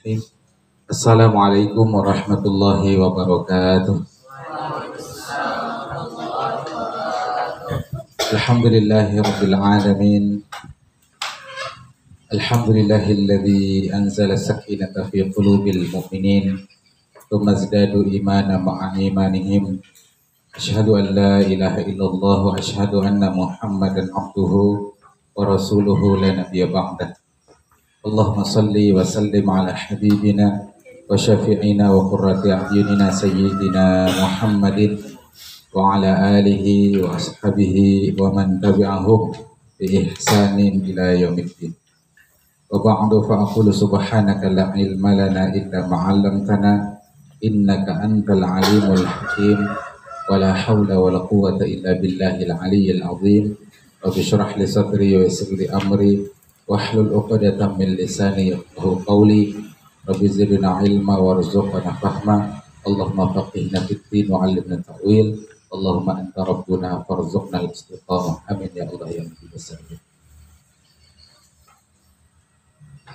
Assalamualaikum warahmatullahi wabarakatuh. Alhamdulillahi rabbil alamin. Alhamdulillahilladzi anzala sakinata fi qulubil mu'minin thumma zdadu imana ma'a imanihim. Asyhadu an la ilaha illallah wa asyhadu anna Muhammadan abduhu wa rasuluhu la nabiyya ba'dah. Allahumma salli wa sallim ala habibina wa syafi'ina wa qurrati a'yunina sayyidina Muhammadin wa ala alihi wa ashabihi wa man tabi'ahum bi ihsanin ila yaumiddin. Wa ba'du fa aqulu subhanaka la ilma lana illa ma 'allamtana innaka antal alimul hakim wa la haula wa la quwwata illa billahil aliyyil azim. Rabbi shrah li sadri wa yassir li amri wahlul 'uqdatam min lisani yafqahu qawli. Rabbi zidna ilma warzuqna fahma. Allahumma faqihna fid din wa 'allimna ta'wil. Allahumma anta rabbuna farzuqna al-istiqamah. Amin ya Allah ya Rabbi wasallam.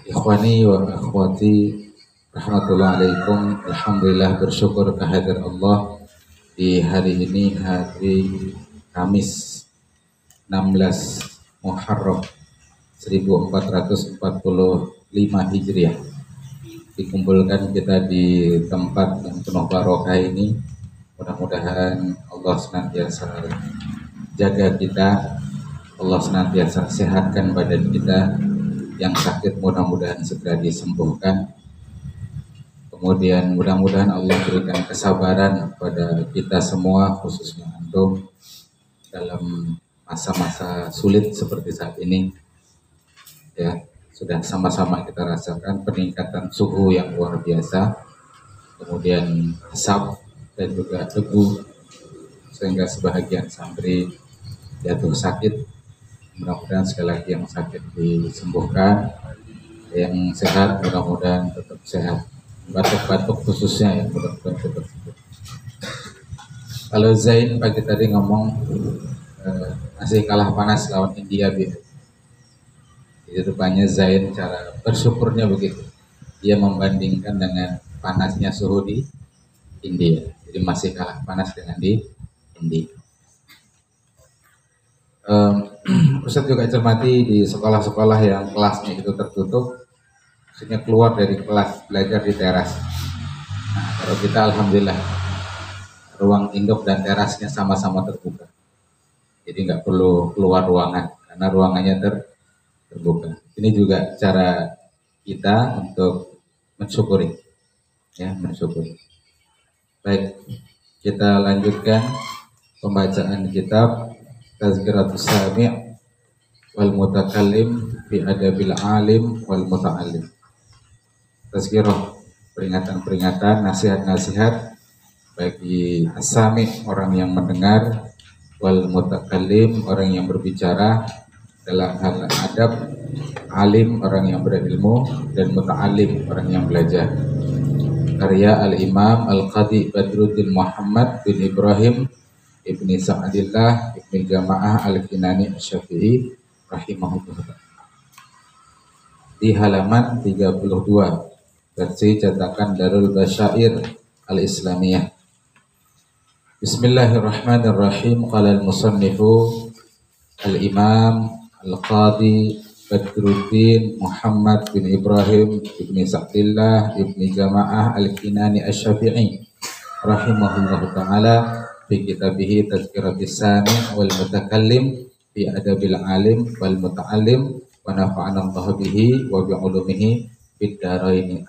Ikhwani wa akhwati rahmatullahi alaikum. Alhamdulillah, bersyukur kehadirat Allah di hari ini, hari Kamis 16 Muharram 1445 Hijriah. Dikumpulkan kita di tempat yang penuh barokah ini. Mudah-mudahan Allah senantiasa jaga kita, Allah senantiasa sehatkan badan kita, yang sakit mudah-mudahan segera disembuhkan. Kemudian mudah-mudahan Allah berikan kesabaran pada kita semua, khususnya antum, dalam masa-masa sulit seperti saat ini. Ya, sudah sama-sama kita rasakan peningkatan suhu yang luar biasa, kemudian asap dan juga debu, sehingga sebahagian santri jatuh sakit. Mudah-mudahan sekali lagi yang sakit disembuhkan, yang sehat mudah-mudahan tetap sehat, batuk-batuk khususnya yang mudah-mudahan tetap sembuh. Kalau Zain pagi tadi ngomong masih kalah panas lawan India, jadi rupanya Zain cara bersyukurnya begitu, dia membandingkan dengan panasnya suhu di India, jadi masih kalah panas dengan di India. Ustadz juga cermati di sekolah-sekolah yang kelasnya itu tertutup, maksudnya keluar dari kelas, belajar di teras. Nah, kalau kita alhamdulillah ruang induk dan terasnya sama-sama terbuka, jadi nggak perlu keluar ruangan karena ruangannya terbuka. Ini juga cara kita untuk mensyukuri, ya, mensyukuri. Baik, kita lanjutkan pembacaan kitab Tazkiratus Sami' wal Mutakallim fi Adabil Alim wal Muta'allim. Tazkirah, peringatan-peringatan, nasihat-nasihat bagi as-sami', orang yang mendengar, wal mutakallim, orang yang berbicara dalam hal adab, alim, orang yang berilmu, dan muta'allim, orang yang belajar. Karya Al-Imam Al-Qadi Badruddin Muhammad bin Ibrahim Ibni Sa'adillah Ibni Jama'ah Al-Kinani Asy-Syafi'i rahimahullah, di halaman 32, versi cetakan Darul Basyair Al-Islamiyah. Bismillahirrahmanirrahim. Qala al-musannifu al-imam al-qadi Badruddin Muhammad bin Ibrahim ibni Sa'dillah ibni Jama'ah al-Kinani asy-Syafi'i rahimahullahu ta'ala fi kitabihi Tazkiratis Sami' wal Mutakallim fi Adabil Alim wal Muta'allim wa nafa'ana Allah bihi wa bi'ulumihi fid dharain.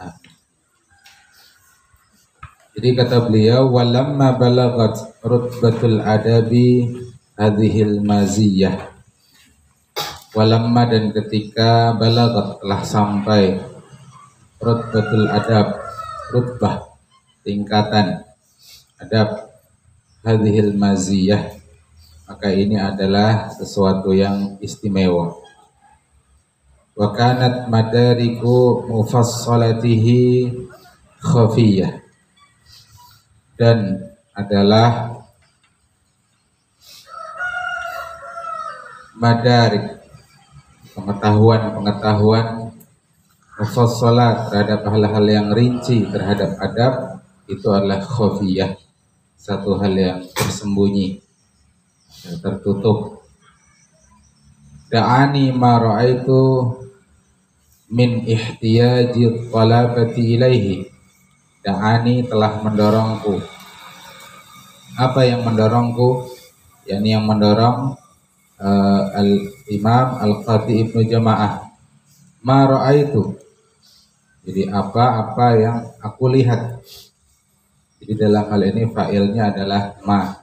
Jadi kata beliau, walamma balagat rutbatul adabi hadhil maziyah. Walamma, dan ketika balagat, telah sampai, rutbatul adab, rutbah, tingkatan adab, hadhil maziyah, maka ini adalah sesuatu yang istimewa. Wa kanat madariku mufassalatihi khafiyah, dan adalah madarik, pengetahuan Mufassalat terhadap hal-hal yang rinci terhadap adab itu adalah khafiyah, satu hal yang tersembunyi, yang tertutup. Da'ani ma ra'aitu min ihtiyaji talabati ilaihi. Da'ani telah mendorongku. Apa yang mendorongku? yakni yang mendorong Al-Imam Al-Qadhi Ibnu Jama'ah. Ma ra'aitu, jadi apa-apa yang aku lihat. Jadi dalam hal ini fa'ilnya adalah ma.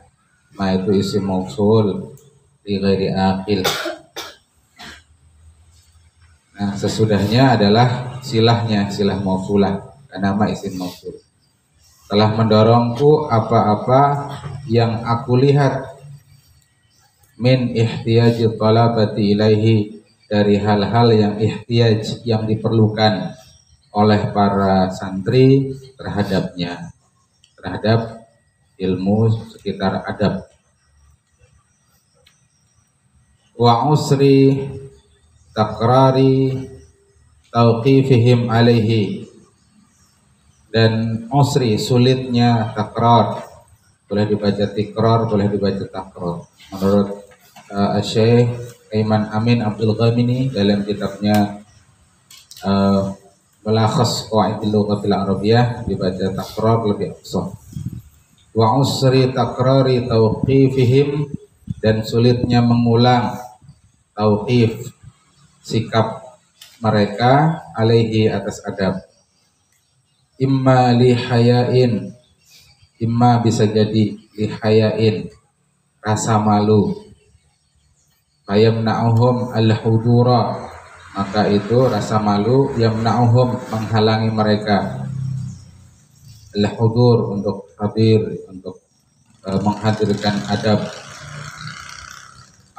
Ma itu isim mausul li ghairi aqil. Nah, sesudahnya adalah silahnya, silah mausulah, karena ma isim mausul. Telah mendorongku apa-apa yang aku lihat min ihtiyaji talabati ilaihi, dari hal-hal yang ihtiyaj, yang diperlukan oleh para santri terhadapnya, terhadap ilmu sekitar adab. Wa usri takrari tauqifihim alaihi, dan usri sulitnya takrar, boleh dibaca tikrar, boleh dibaca takrar. Menurut Syekh Aiman Amin Abdul Ghamini dalam kitabnya Mulakhas Qawaidil Lughatil Arabiyyah dibaca takrar lebih afsah. Wa usri takrari tauqifihim, dan sulitnya mengulang tauqif, sikap mereka, alaihi, atas adab. Imma li hayain, imma bisa jadi li hayain, rasa malu. Fayamna'uhum al-hudura, maka itu rasa malu, yamna'uhum, menghalangi mereka, al-hudur, untuk hadir, untuk menghadirkan adab.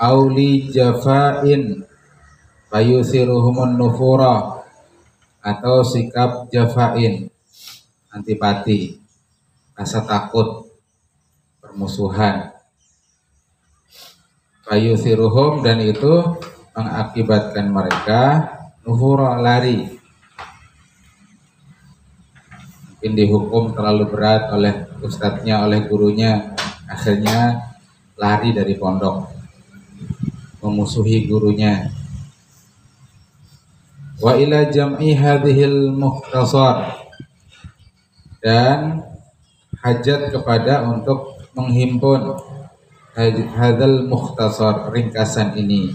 Auli jafa'in fayusiruhumun nufura, atau sikap jafa'in, antipati, rasa takut, permusuhan. Fayusiruhum, dan itu mengakibatkan mereka nufura, lari. Mungkin dihukum terlalu berat oleh ustadznya, oleh gurunya, akhirnya lari dari pondok, memusuhi gurunya. Wa ila jam'i hadhil mukhtasar, dan hajat kepada untuk menghimpun hadzal mukhtasar, ringkasan ini.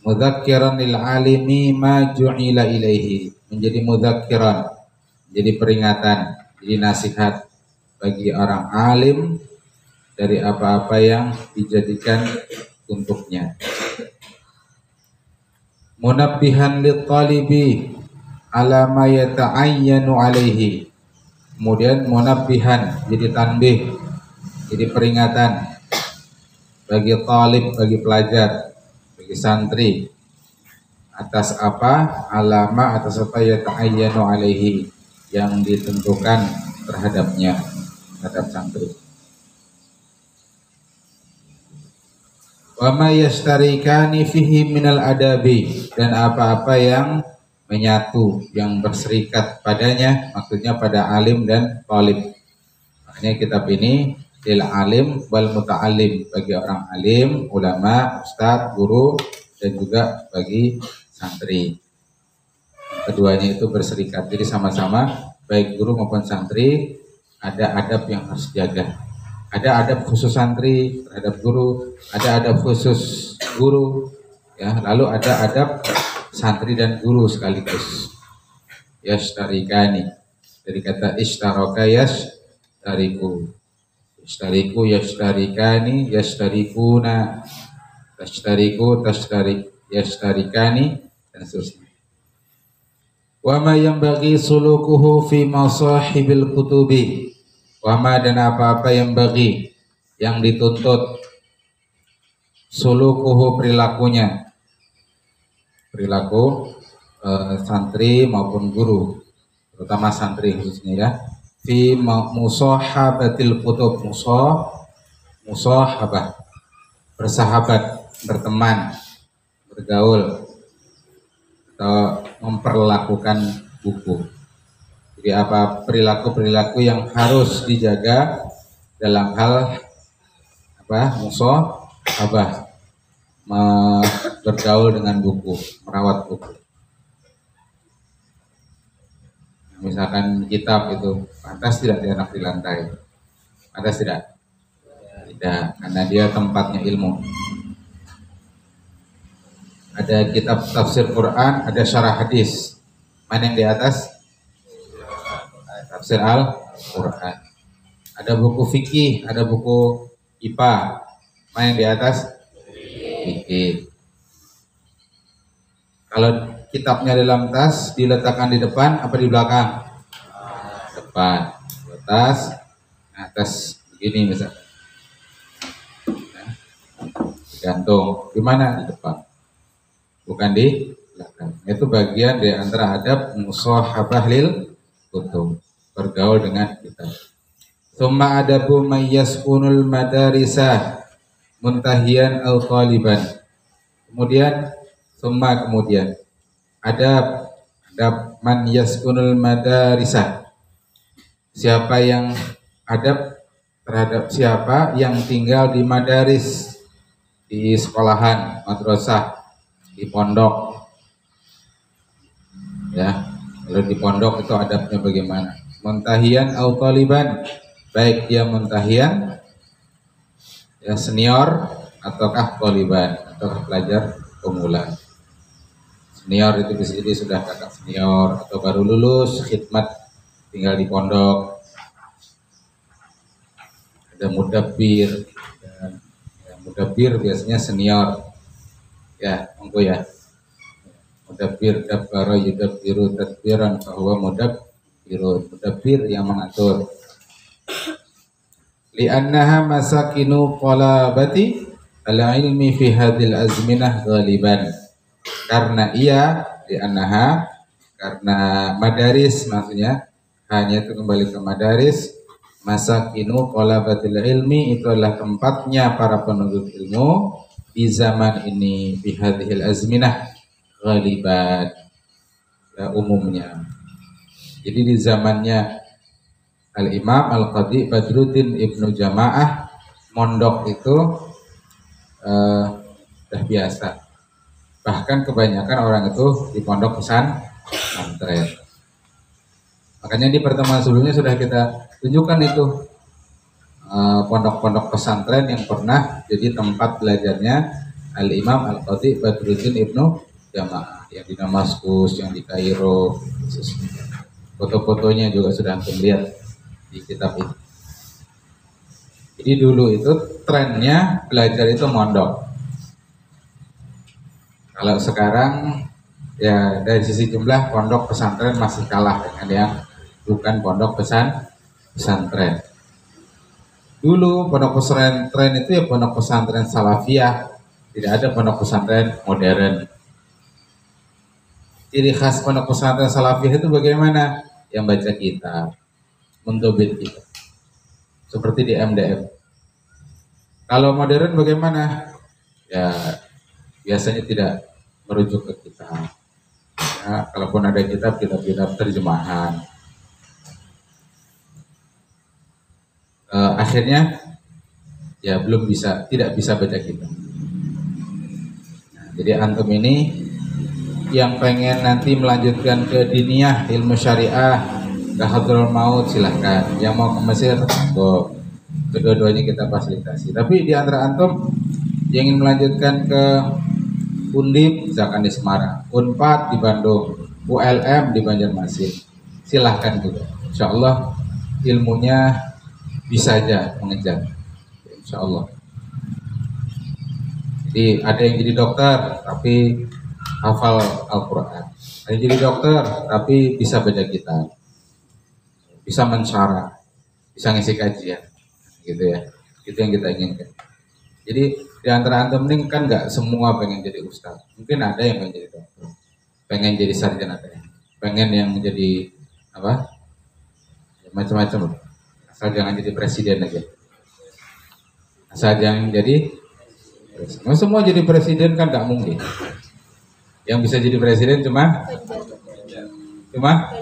Mudzakiran lil alimi ma ju'ila ilaihi, menjadi mudzakiran, jadi peringatan, jadi nasihat bagi orang alim dari apa-apa yang dijadikan untuknya. Munabbihan lit talibi ala ma yata'ayyanu alaihi, kemudian munabbihan, jadi tanbih, jadi peringatan bagi talib, bagi pelajar, bagi santri, atas apa? Alama, atas apa yata'ayyanu alaihi, yang ditentukan terhadapnya, terhadap santri. Wa ma yashtarikani fihi minal adabi, dan apa-apa yang menyatu, yang berserikat padanya, maksudnya pada alim dan talib. Makanya kitab ini lil alim wal muta'alim, bagi orang alim, ulama, ustadz, guru, dan juga bagi santri. Keduanya itu berserikat, jadi sama-sama, baik guru maupun santri, ada adab yang harus dijaga. Ada adab khusus santri terhadap guru, ada adab khusus guru, ya, lalu ada adab santri dan guru sekaligus. Yashtarikani, dari kata ishtaraka yashtariku, ishtariku yashtarikani, yashtarikuna, tashtariku tashtarik, yashtarikani, dan seterusnya. Wa ma yanbaghi sulukuhu fi masahibil kutubi, wa ma, dan apa-apa yang bagi, yang dituntut, sulukuhu, perilakunya, perilaku santri maupun guru, terutama santri khususnya, ya, fi musahabatil kutub, musahabah, bersahabat, berteman, bergaul, atau memperlakukan buku. Jadi apa perilaku-perilaku yang harus dijaga dalam hal musyahabah, bergaul dengan buku, merawat buku. Misalkan kitab itu pantas tidak dianak di lantai, pantas tidak? Tidak, karena dia tempatnya ilmu. Ada kitab tafsir Quran, ada syarah hadis. Mana yang di atas? Tafsir Al-Quran. Ada buku fikih, ada buku IPA. Mana yang di atas? Fikih. Kalau kitabnya dalam tas, diletakkan di depan apa di belakang? Depan. Tas, atas begini misalnya. Gantung. Di mana? Di depan. Bukan di belakang. Itu bagian dari antara adab musyahabah lil kutub, bergaul dengan kitab. Summa adabu mayyaskunul madarisah muntahiyan au taliban. Kemudian adab man yaskunul madarisah. Siapa yang adab terhadap siapa yang tinggal di madaris, di sekolahan, madrasah, di pondok. Ya, kalau di pondok itu adabnya bagaimana? Muntahiyan au taliban, baik dia muntahiyan ya senior ataukah taliban atau pelajar pemula. Senior itu bisa jadi sudah kakak senior atau baru lulus khidmat tinggal di pondok. Ada mudabbir, mudabbir biasanya senior. Ya, monggo ya. Mudabbir dabbara yudabbiru tadbiran bahwa mudabbir yang mengatur. Li'annaha masakinu qalabati al-ilmi fi hadhil azminah ghaliban. Karena karena madaris maksudnya hanya itu kembali ke madaris, masakinu qalabatil ilmi itu adalah tempatnya para penuntut ilmu di zaman ini, fi hadhil azminah ghaliban, ya, umumnya. Jadi di zamannya Al-Imam Al-Qadhi Badruddin Ibnu Jamaah, mondok itu udah biasa. Bahkan kebanyakan orang itu di pondok pesantren. Makanya di pertemuan sebelumnya sudah kita tunjukkan itu pondok-pondok pesantren yang pernah jadi tempat belajarnya Al-Imam Al-Qadhi Badruddin Ibnu Jamaah, yang di Damaskus, yang di Kairo. Foto-fotonya juga sudah antum lihat di kitab ini. Jadi dulu itu trennya belajar itu mondok. Kalau sekarang ya dari sisi jumlah pondok pesantren masih kalah dengan yang bukan pondok pesantren. Dulu pondok pesantren itu ya pondok pesantren salafiyah, tidak ada pondok pesantren modern. Ciri khas pondok pesantren salafiyah itu bagaimana? Yang baca kitab, mentobit kitab, seperti di MDM. Kalau modern bagaimana? Ya biasanya tidak merujuk ke kitab. Ya, kalaupun ada kitab terjemahan. Akhirnya ya tidak bisa baca kitab. Nah, jadi antum ini yang pengen nanti melanjutkan ke diniyah ilmu syariah, ke Hadraul Maut silahkan. Yang mau ke Mesir, kedua-duanya kita fasilitasi. Tapi di antara antum yang ingin melanjutkan ke Undip misalkan di Semarang, Unpad di Bandung, ULM di Banjarmasin, silahkan juga. Insya Allah ilmunya bisa aja mengejar, insya Allah. Jadi ada yang jadi dokter tapi hafal Al-Quran, ada yang jadi dokter tapi bisa baca kitab, bisa mensyarah, bisa ngisi kajian, gitu ya. Itu yang kita inginkan. Jadi di antara antum ini kan nggak semua pengen jadi ustaz. Mungkin ada yang pengen jadi dokter, pengen jadi sarjana, pengen yang menjadi apa? Macam-macam. Asal jangan jadi presiden aja. Asal jangan jadi presiden. Semua jadi presiden kan nggak mungkin. Yang bisa jadi presiden cuma Cuma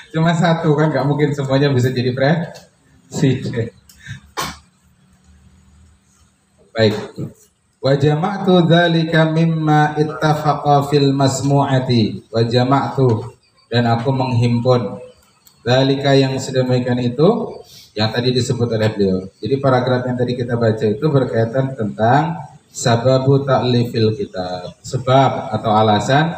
cuma satu kan, nggak mungkin semuanya bisa jadi presiden. Baik. Wa jama'tu dzalika mimma ittafaqa fil masmu'ati. Wa jama'tu, dan aku menghimpun dzalika yang sedemikian itu yang tadi disebut oleh beliau. Jadi paragraf yang tadi kita baca itu berkaitan tentang sababu ta'lifil kitab. Sebab atau alasan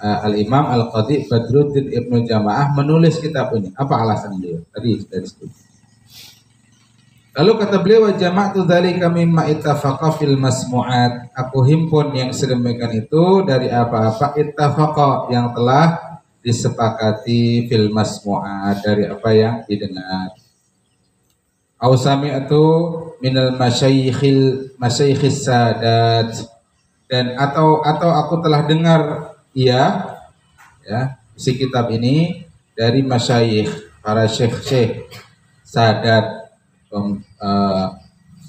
Al-Imam Al-Qadhi Badruddin Ibnu Jamaah menulis kitab ini. Apa alasan beliau? Tadi sudah disebut. Lalu kata beliau, wa jama'tu dzalika mimma ittafaqa fil masmu'at. Aku himpun yang sedemikian itu dari apa-apa ittafaqa yang telah disepakati fil masmu'at, dari apa yang didengar. Au sami'tu minal masyayikhis sadat, dan atau aku telah dengar ya isi kitab ini dari masyayikh, para syekh sadat,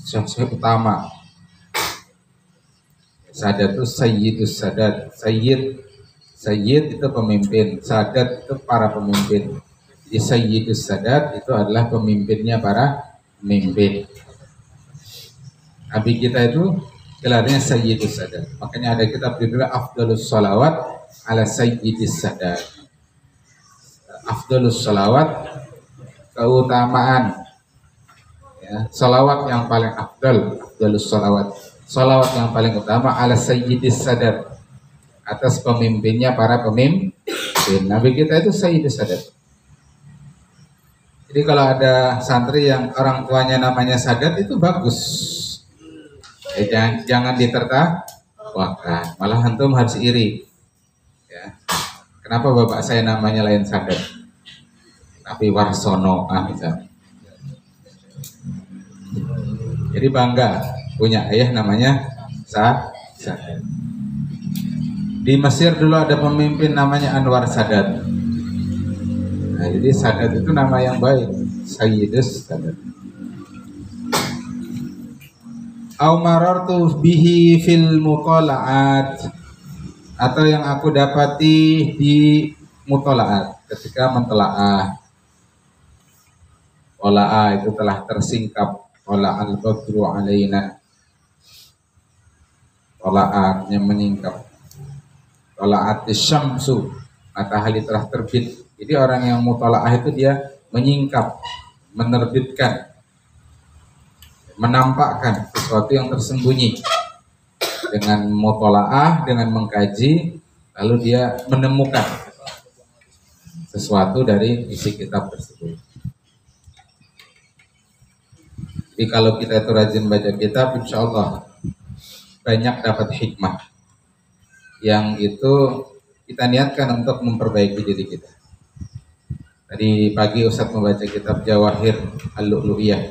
syekh utama. Sadat itu sayyidus sadat. Sayyid itu pemimpin, sadat itu para pemimpin. Jadi sayyidus sadat itu adalah pemimpinnya para pemimpin. Nabi kita itu gelarnya sayyidus sadat. Makanya ada kitab judulnya Afdhalus Shalawat ala Sayyidis Sadat. Afdhalus Shalawat, keutamaan salawat yang paling afdalus salawat yang paling utama ala sayyidis sadat, atas pemimpinnya para pemimpin. Nabi kita itu sayyidis sadat. Jadi kalau ada santri yang orang tuanya namanya Sadat itu bagus, jangan ditertawakan, malah antum harus iri ya. Kenapa bapak saya namanya lain Sadat tapi Warsono misalnya. Jadi bangga punya ayah namanya Sadat. Di Mesir dulu ada pemimpin namanya Anwar Sadat. Nah, jadi Sadat itu nama yang baik, Sayyidus Sadat. Au marartu bihi fil mutala'at, atau yang aku dapati di mutala'at, ketika mentelaah. Wala'ah itu telah tersingkap. Wala'al badru alaina. Wala'at yang menyingkap. Wala'at syamsu, matahari telah terbit. Jadi orang yang mutala'ah itu dia menyingkap, menerbitkan, menampakkan sesuatu yang tersembunyi. Dengan mutala'ah, dengan mengkaji, lalu dia menemukan sesuatu dari isi kitab tersebut. Jadi kalau kita itu rajin baca kitab, insya Allah banyak dapat hikmah yang itu kita niatkan untuk memperbaiki diri kita. Tadi pagi Ustadz membaca kitab Jawahir Al-Lu'lu'iyah,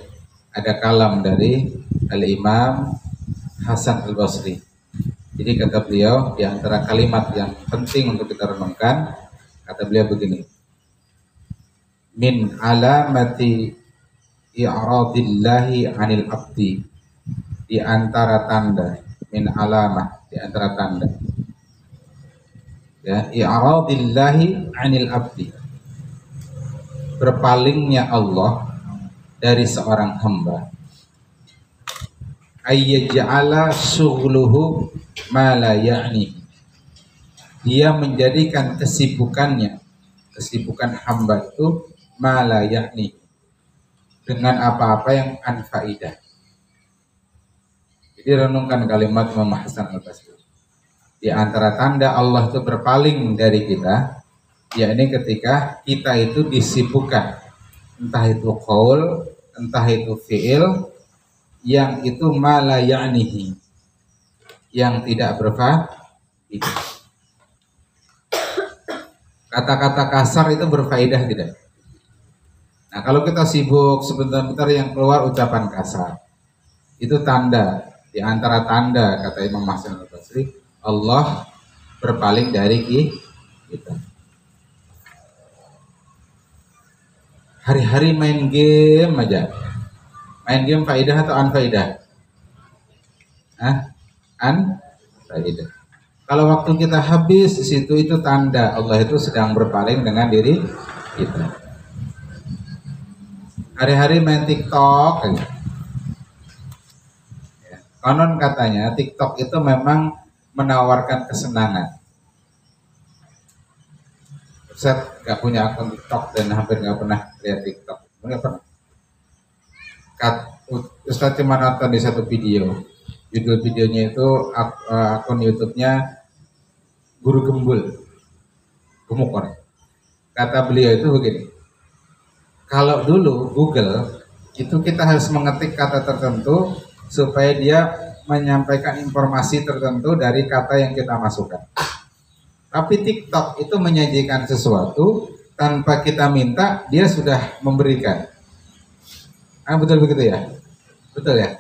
ada kalam dari Al-Imam Hasan Al-Basri. Jadi kata beliau, di antara kalimat yang penting untuk kita renungkan, kata beliau begini: min alamati i'radillahi 'anil abdi, di antara tanda, min alamah, di antara tanda ya, i'radillahi 'anil abdi, berpalingnya Allah dari seorang hamba, ayyaj'ala syughluhu ma la ya'ni, dia menjadikan kesibukan hamba itu ma la ya'ni, dengan apa-apa yang anfaidah. Jadi renungkan kalimat Imam Hasan Al-Basri. Di antara tanda Allah itu berpaling dari kita, yakni ketika kita itu disibukkan, entah itu qaul, entah itu fi'il, yang itu ma la ya'nihi, yang tidak berfaedah. Kata-kata kasar itu berfaedah tidak? Nah, kalau kita sibuk sebentar-bentar yang keluar ucapan kasar, itu tanda, di antara tanda kata Imam Hasan Al-Basri, Allah berpaling dari kita. Hari-hari main game aja. Main game faedah atau unfaedah? Unfaedah. Kalau waktu kita habis di situ, itu tanda Allah itu sedang berpaling dengan diri kita. Hari-hari main TikTok. Konon katanya TikTok itu memang menawarkan kesenangan. Ustaz gak punya akun TikTok dan hampir gak pernah lihat TikTok. Gak pernah. Ustaz cuma nonton di satu video. Judul videonya itu akun YouTube-nya Guru Gembul, gemuk orang. Kata beliau itu begini. Kalau dulu Google itu kita harus mengetik kata tertentu supaya dia menyampaikan informasi tertentu dari kata yang kita masukkan. Tapi TikTok itu menyajikan sesuatu tanpa kita minta, dia sudah memberikan. Betul begitu ya? Betul ya?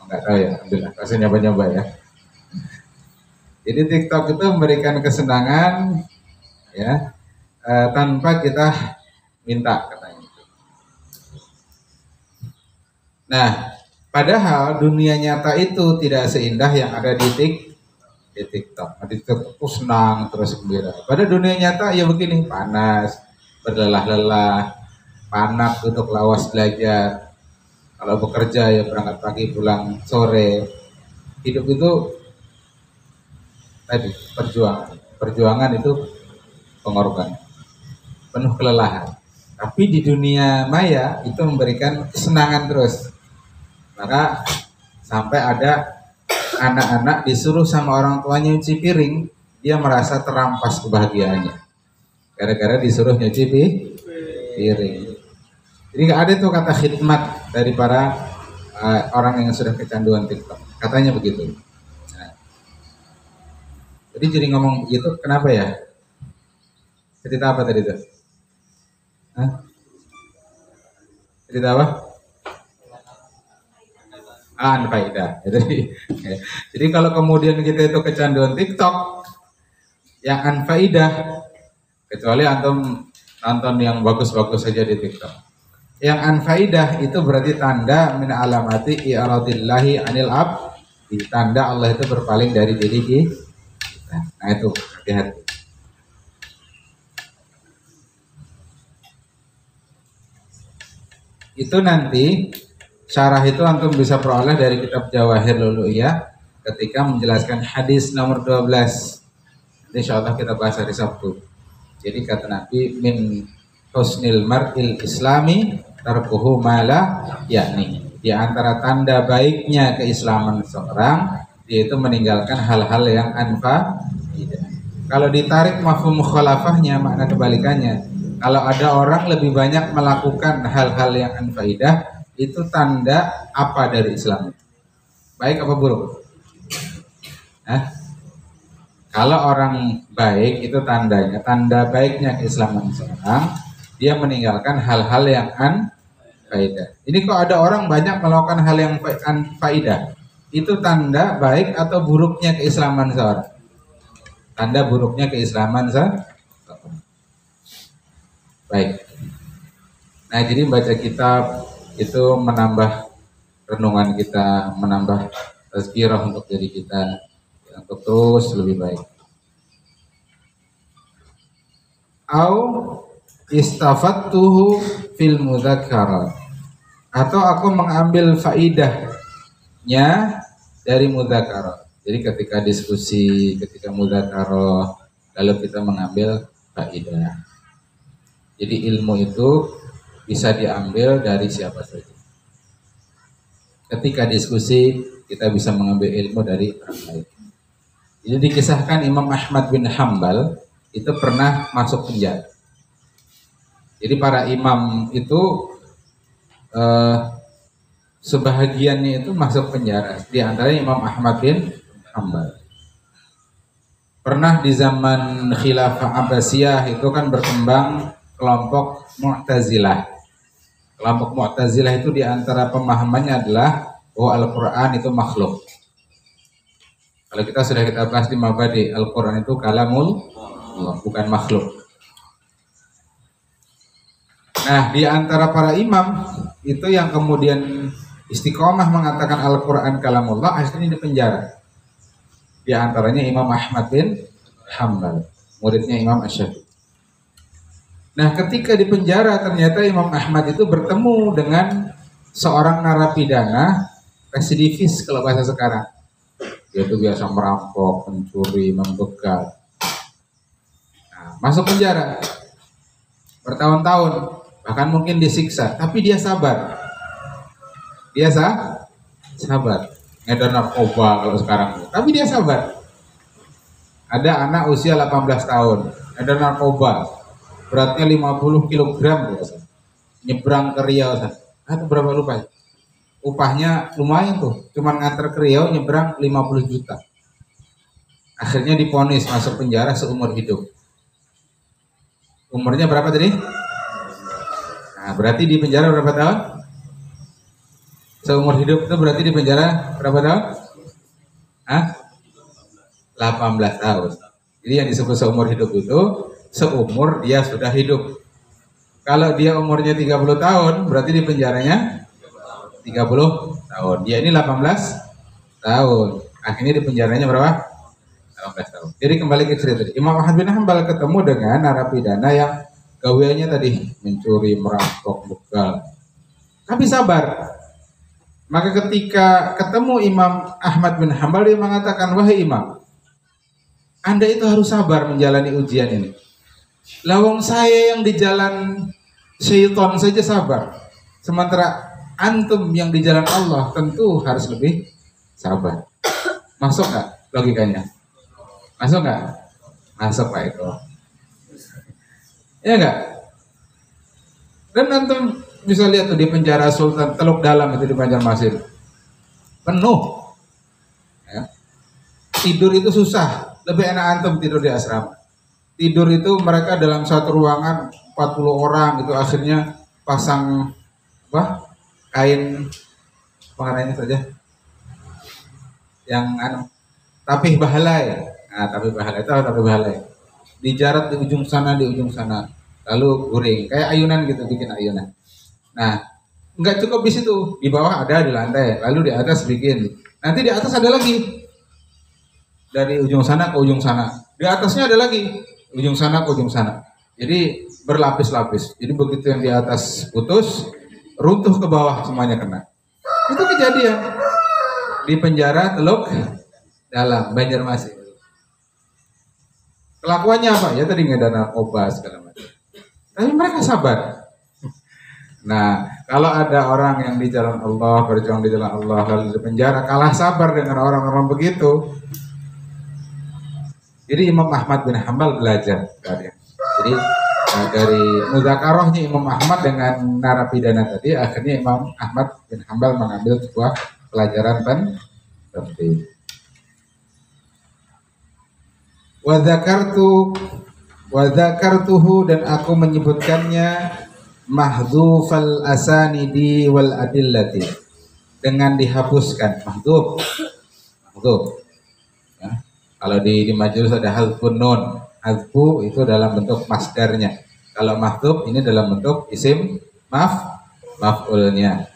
Enggak tahu ya, alhamdulillah. Saya nyoba-nyoba ya. Jadi TikTok itu memberikan kesenangan ya, tanpa kita minta katanya. Nah, padahal dunia nyata itu tidak seindah yang ada di TikTok. Di TikTok itu senang terus gembira. Pada dunia nyata ya begini, panas, berlelah-lelah, panat untuk lawas belajar. Kalau bekerja ya berangkat pagi pulang sore. Hidup itu tadi perjuangan itu pengorbanan, penuh kelelahan. Tapi di dunia maya itu memberikan kesenangan terus. Maka sampai ada anak-anak disuruh sama orang tuanya nyuci piring, dia merasa terampas kebahagiaannya. Gara-gara disuruh nyuci piring. Jadi nggak ada tuh kata khidmat dari para orang yang sudah kecanduan TikTok. Katanya begitu. Nah, jadi ngomong begitu, kenapa ya? Cerita apa tadi tuh? Cerita apa? Anfaidah. Jadi kalau kemudian kita itu kecanduan TikTok yang anfaidah, kecuali antum nonton yang bagus-bagus saja di TikTok. Yang anfaidah itu berarti tanda min alamati i'radillahi anil abdi, tanda Allah itu berpaling dari diri kita. Nah itu hati-hati. Itu nanti syarah itu antum bisa peroleh dari kitab Jawahir Lulu'iyah ketika menjelaskan hadis nomor 12. Nanti insyaallah kita bahas hari Sabtu. Jadi kata Nabi, min husnil mar'il islami tarkuhu mala yakni, di antara tanda baiknya keislaman seorang yaitu meninggalkan hal-hal yang anfa. Kalau ditarik mafhum mukhalafahnya, makna kebalikannya. Kalau ada orang lebih banyak melakukan hal-hal yang anfaidah, itu tanda apa dari Islam? Baik apa buruk? Kalau orang baik itu tandanya, tanda baiknya keislaman seorang, dia meninggalkan hal-hal yang anfaidah. Ini kok ada orang banyak melakukan hal yang anfaidah, itu tanda baik atau buruknya keislaman seorang? Tanda buruknya keislaman seorang. Baik. Nah, jadi baca kitab itu menambah renungan kita, menambah tazkirah untuk diri kita untuk terus lebih baik. Au istafattuhu fil mudzakkara, atau aku mengambil faidahnya dari mudzakkara. Jadi ketika diskusi, ketika mudzakkara, lalu kita mengambil faidah. Jadi ilmu itu bisa diambil dari siapa saja. Ketika diskusi, kita bisa mengambil ilmu dari orang lain. Jadi dikisahkan Imam Ahmad bin Hanbal itu pernah masuk penjara. Jadi para imam itu sebahagiannya itu masuk penjara. Di antaranya Imam Ahmad bin Hanbal. Pernah di zaman Khilafah Abbasiyah itu kan berkembang kelompok Mu'tazilah. Kelompok Mu'tazilah itu diantara pemahamannya adalah bahwa Al-Quran itu makhluk. Kalau kita sudah bahas di Mabadi, Al-Quran itu kalamul Allah, bukan makhluk. Nah, di antara para imam itu yang kemudian istiqomah mengatakan Al-Quran kalamullah, akhirnya di penjara. Di antaranya Imam Ahmad bin Hambal, muridnya Imam Asy-Syafi'i. Nah, ketika di penjara ternyata Imam Ahmad itu bertemu dengan seorang narapidana residivis kalau bahasa sekarang. Dia itu biasa merampok, mencuri, membegal. Nah, masuk penjara bertahun-tahun, bahkan mungkin disiksa, tapi dia sabar. Dia sabar. Ngedar narkoba kalau sekarang, tapi dia sabar. Ada anak usia 18 tahun, ngedar narkoba, beratnya 50 kg biasa. Nyebrang ke Riau, atau berapa lupa? Upahnya lumayan tuh, cuman nganter ke Riau nyebrang 50 juta. Akhirnya divonis masuk penjara seumur hidup. Umurnya berapa tadi? Nah, berarti di penjara berapa tahun? Seumur hidup itu berarti di penjara berapa tahun? 18 tahun. Jadi yang disebut seumur hidup itu seumur dia sudah hidup. Kalau dia umurnya 30 tahun, berarti di penjaranya 30 tahun. Dia ini 18 tahun. Akhirnya di penjaranya berapa? 18 tahun. Jadi kembali ke cerita tadi. Imam Ahmad bin Hambal ketemu dengan narapidana yang gaweannya tadi mencuri, merampok, begal. Tapi sabar. Maka ketika ketemu Imam Ahmad bin Hambal, dia mengatakan, wahai Imam, Anda itu harus sabar menjalani ujian ini. Lawang saya yang di jalan syaitan saja sabar. Sementara antum yang di jalan Allah tentu harus lebih sabar. Masuk nggak logikanya? Masuk nggak? Masuk Pak Eko. Ya nggak? Dan antum bisa lihat tuh di penjara Sultan Teluk Dalam itu di Banjarmasin. Penuh. Ya. Tidur itu susah. Lebih enak antum tidur di asrama. Tidur itu mereka dalam satu ruangan 40 orang itu akhirnya pasang kain pengarahnya saja yang tapih bahalai. Nah, tapih bahalai itu tapih bahalai. Dijarat di ujung sana lalu guring kayak ayunan gitu, bikin ayunan. Nah, nggak cukup di situ, di bawah ada di lantai, lalu di atas bikin. Nanti di atas ada lagi. Dari ujung sana ke ujung sana. Di atasnya ada lagi. Ujung sana ke ujung sana. Jadi berlapis-lapis. Jadi begitu yang di atas putus, runtuh ke bawah semuanya kena. Itu kejadian di penjara Teluk Dalam Banjarmasin. Kelakuannya apa? Ya tadi ngedar narkoba segala macam. Tapi mereka sabar. Nah, kalau ada orang yang di jalan Allah, berjuang di jalan Allah, lalu di penjara, kalah sabar dengan orang-orang begitu. Jadi Imam Ahmad bin Hambal belajar tadi. Jadi dari mudzakarahnya Imam Ahmad dengan narapidana tadi, akhirnya Imam Ahmad bin Hambal mengambil sebuah pelajaran penting. Wa dzakartuhu dan aku menyebutkannya mahdzufal asanidi wal adillati, dengan dihapuskan mahdzuf. Ya. Kalau di majelis ada hazfun nun, hazfu itu dalam bentuk masdarnya. Kalau mahdzuf ini dalam bentuk isim maf'ulnya.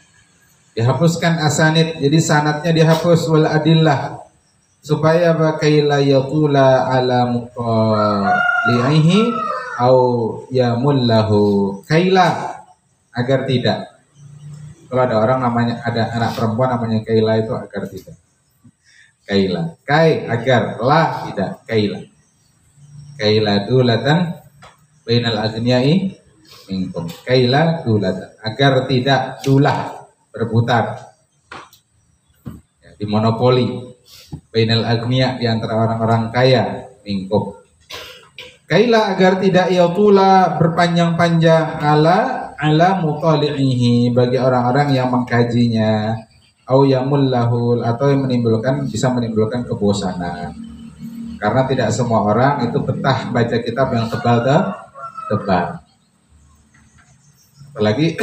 Dihapuskan asanid, jadi sanadnya dihapus, wal adillah, supaya bakaila yaqula ala muqalihi au yamullahu kaila, agar tidak. Kalau ada orang namanya, ada anak perempuan namanya Kaila, itu agar tidak. Kaila, kai agar, la tidak, kaila. Kaila dulatan bainal aghniyai minkum. Kaila dulatan, agar tidak dulah, berputar. Ya, dimonopoli bainal aghniya, di antara orang-orang kaya, minkum. Kaila agar tidak yatula, berpanjang-panjang, ala mutali'ihi, bagi orang-orang yang mengkajinya, au yamullahul, atau yang bisa menimbulkan kebosanan. Karena tidak semua orang itu betah baca kitab yang tebal. Apalagi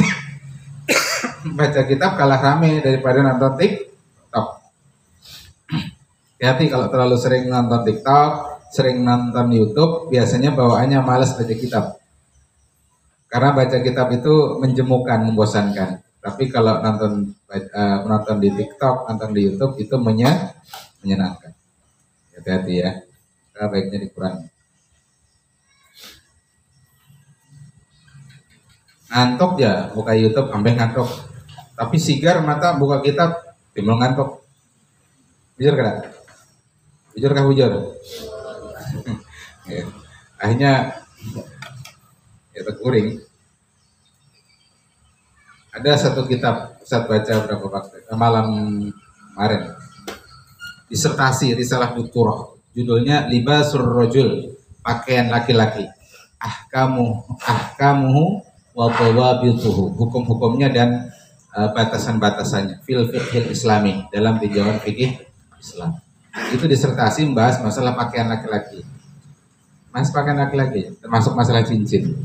baca kitab kalah rame daripada nonton TikTok. Hati-hati kalau terlalu sering nonton TikTok, sering nonton YouTube, biasanya bawaannya malas baca kitab. Karena baca kitab itu menjemukan, membosankan. Tapi kalau menonton di TikTok, nonton di YouTube itu menyenangkan. Ya, Hati-hati ya. Baiknya dikurangi. Ngantuk ya, buka YouTube sampai ngantuk. Tapi sigar mata buka kitab, timbul ngantuk. Bujur kan? Bujur kah bujur? Ya. Akhirnya ya terkuring. Ada satu kitab Ustaz baca berapa waktu malam kemarin. Disertasi risalah doktorah. Judulnya Libasur Rajul, pakaian laki-laki. Ahkamuhu wa dhawabituhu, hukum-hukumnya dan batasan-batasannya fil fiqhil islami, dalam tinjauan fikih Islam. Itu disertasi membahas masalah pakaian laki-laki. Mas pakaian laki-laki termasuk masalah cincin.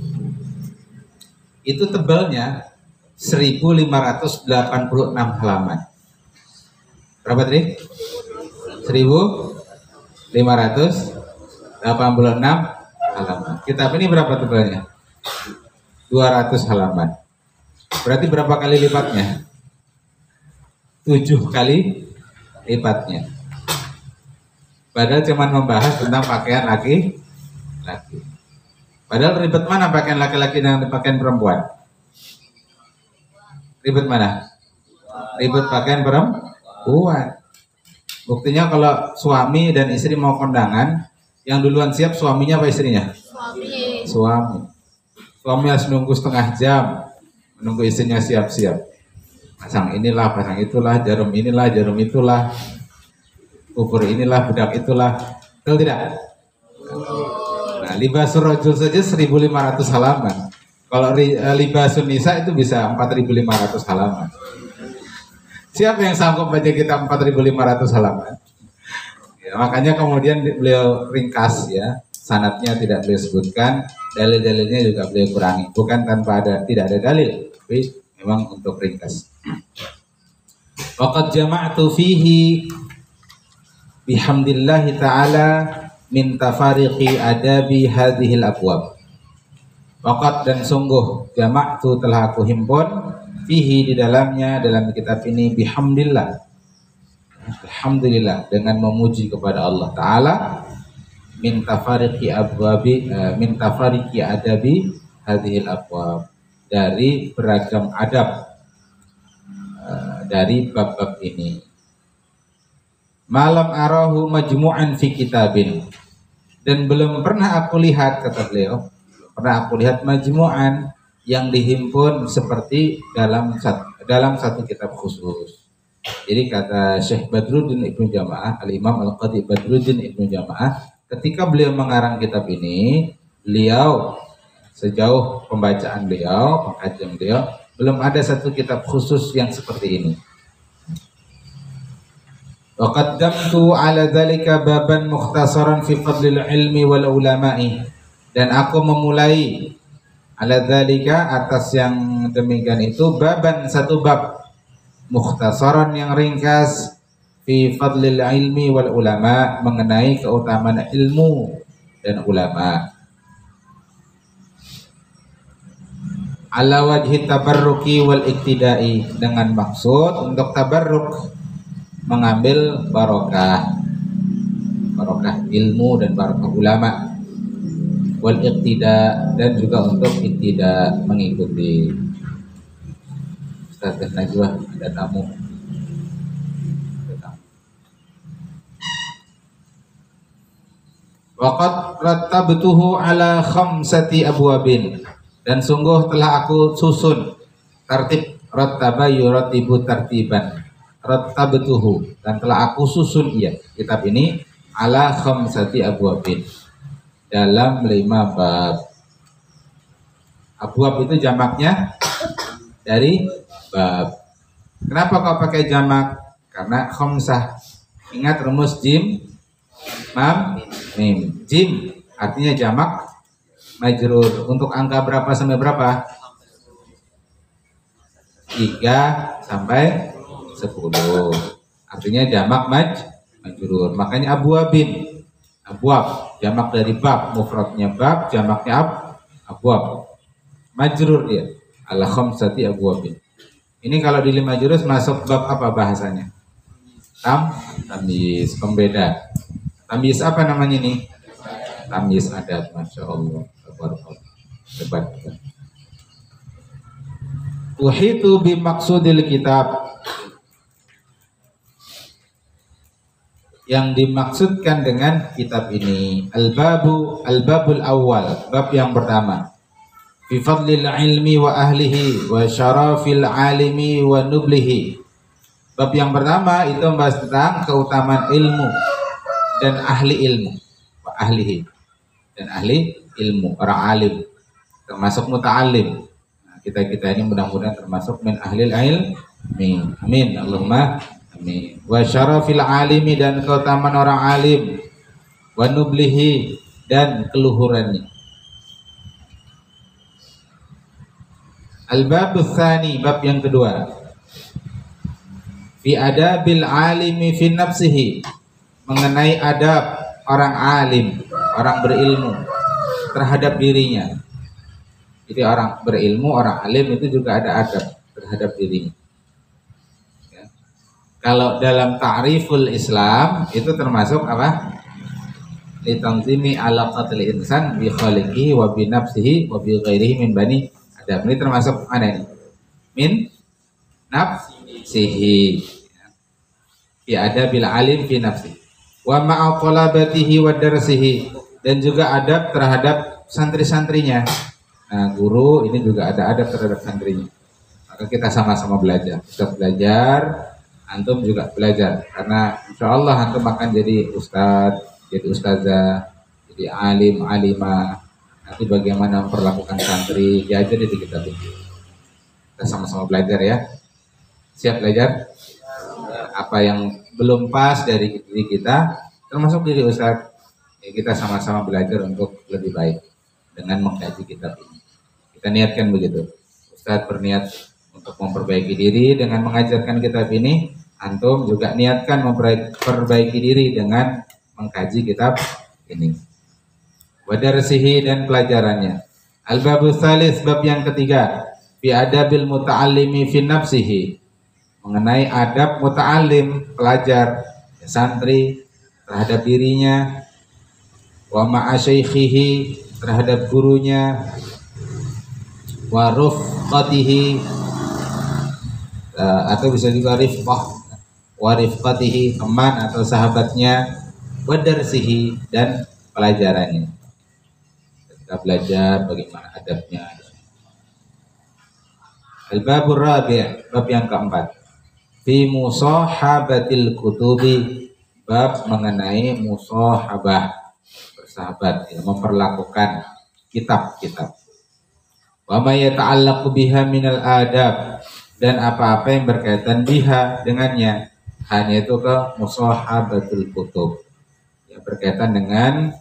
Itu tebalnya 1586 halaman. Berapa tadi? 1586 halaman. Kitab ini berapa tebalnya? 200 halaman. Berarti berapa kali lipatnya? 7 kali lipatnya. Padahal cuma membahas tentang pakaian laki-laki. Padahal ribet mana pakaian laki-laki dan pakaian perempuan? Ribet mana? Ribet pakaian perempuan. Buktinya kalau suami dan istri mau kondangan, yang duluan siap suaminya apa istrinya? Suami. Suami harus nunggu setengah jam, menunggu istrinya siap-siap. Pasang inilah, pasang itulah, jarum inilah, jarum itulah, ukur inilah, bedak itulah. Betul tidak? Nah, Libasul Rajul saja 1500 halaman. Kalau Libasun Nisa itu bisa 4500 halaman. Siapa yang sanggup baca kitab 4500 halaman? Ya, makanya kemudian beliau ringkas ya. Sanadnya tidak beliau sebutkan, dalil-dalilnya juga beliau kurangi. Bukan tanpa tidak ada dalil, tapi memang untuk ringkas. Waqad jama'tu fihi bihamdillahi ta'ala min tafariqi adabi hadhil abwab. Waqad dan sungguh jama'tu telah aku himpun fihi di dalamnya, dalam kitab ini bihamdillah. Alhamdulillah, dengan memuji kepada Allah Ta'ala min tafariqi adabi hadhil abwab, dari beragam adab dari bab-bab ini. Malam arahu majmu'an fi kitabin, dan belum pernah aku lihat, kata beliau, pernah aku lihat majmu'an yang dihimpun seperti dalam satu kitab khusus. Jadi kata Syekh Badruddin Ibnu Jamaah, Al-Imam Al-Qadhi Badruddin Ibnu Jamaah, ketika beliau mengarang kitab ini, beliau sejauh pembacaan beliau, pengkajian beliau, belum ada satu kitab khusus yang seperti ini. Wa qaddamtu ala dzalika baban mukhtasaran fi fadlil ilmi wal ulama'i, dan aku memulai ala dzalika, atas yang demikian itu, baban satu bab, mukhtasaran yang ringkas, fi fadlil ilmi wal ulama, mengenai keutamaan ilmu dan ulama, ala wajhi tabarruki wal iktidai, dengan maksud untuk tabarruk, mengambil barokah ilmu dan barokah ulama, wal iktida, dan juga untuk iktida, mengikuti. Ustaz Najwa, ada tamu. Waqad rattabtuhu ala khamsati abwabin, dan sungguh telah aku susun tertib, rattaba yurattibu tartiban, rattabtuhu, dan telah aku susun kitab ini ala khamsati abwabin, dalam 5 bab. Abwab itu jamaknya dari bab. Kenapa kau pakai jamak? Karena khamsah. Ingat rumus jim, mam, mim. Jim artinya jamak majrur. Untuk angka berapa sampai berapa? 3 sampai 10. Artinya jamak majrur. Makanya abwabin. Abwab jamak dari bab, mufradnya bab, jamaknya abwab. Majrur dia. Ala khamsati abwabin. Ini kalau di 5 jurus masuk bab apa bahasanya? Tamyiz, pembeda. Tamyiz apa namanya ini? Tamyiz adab, masya Allah. Hebat. Uhitu bimaksudil kitab. Yang dimaksudkan dengan kitab ini al-babul awal, bab yang pertama. Fi fadlil ilmi wa ahlihi wa syarafil alimi wa nublihi. Bab yang pertama itu membahas tentang keutamaan ilmu dan ahli ilmu, wa ahlihi, dan ahli ilmu, orang alim, termasuk muta'alim. Nah, kita ini mudah-mudahan termasuk min ahlil ilmi. Amin. Allahumma amin. Wa syarafil alimi, dan keutamaan orang alim, wa nublihi, dan keluhurannya. Al-babus tsani, bab yang kedua. Fi adabil alimi fi nafsihi, mengenai adab orang alim, orang berilmu terhadap dirinya. Jadi orang berilmu, orang alim itu juga ada adab terhadap dirinya. Kalau dalam ta'riful Islam itu termasuk apa? Litanzimi alaqatil insan bi khaliqihi wa bi nafsihi wa bi ghairihi min bani Adam. Ini termasuk mana ini? Min nafsihi. Fi adabil alim fi nafsihi. Wa ma'a talabatihi wa darsihi, dan juga adab terhadap santri-santrinya. Nah, guru ini juga ada adab terhadap santrinya. Maka kita sama-sama belajar. Kita belajar, antum juga belajar, karena insya Allah antum akan jadi ustadz, jadi ustazah, jadi alim, alimah. Nanti bagaimana memperlakukan santri, diajar di kitab ini. Kita sama-sama belajar ya. Siap belajar? Apa yang belum pas dari diri kita, termasuk diri ustadz, ya kita sama-sama belajar untuk lebih baik dengan mengkaji kitab ini. Kita niatkan begitu. Ustadz berniat untuk memperbaiki diri dengan mengajarkan kitab ini, antum juga niatkan memperbaiki diri dengan mengkaji kitab ini. Wadarsihi, dan pelajarannya. Al-babus tsalis, bab yang ketiga. Fi adabil muta'allimi fi nafsihi, mengenai adab muta'allim, pelajar, santri terhadap dirinya. Wa ma'a syaikhihi, terhadap gurunya. Wa rufqatihi, atau bisa juga rifqah, wa rifqatihi, teman atau sahabatnya. Wa darsihi, dan pelajarannya. Kita belajar bagaimana adabnya. Al-babur rabi', bab yang keempat. Fi musahabatil kutubi, bab mengenai musahabah, bersahabat, ya, memperlakukan kitab-kitab. Wa ma yata'allaqu biha minal adab, dan apa-apa yang berkaitan biha dengannya, hanya itu ke musahabatul kutub, ya, berkaitan dengan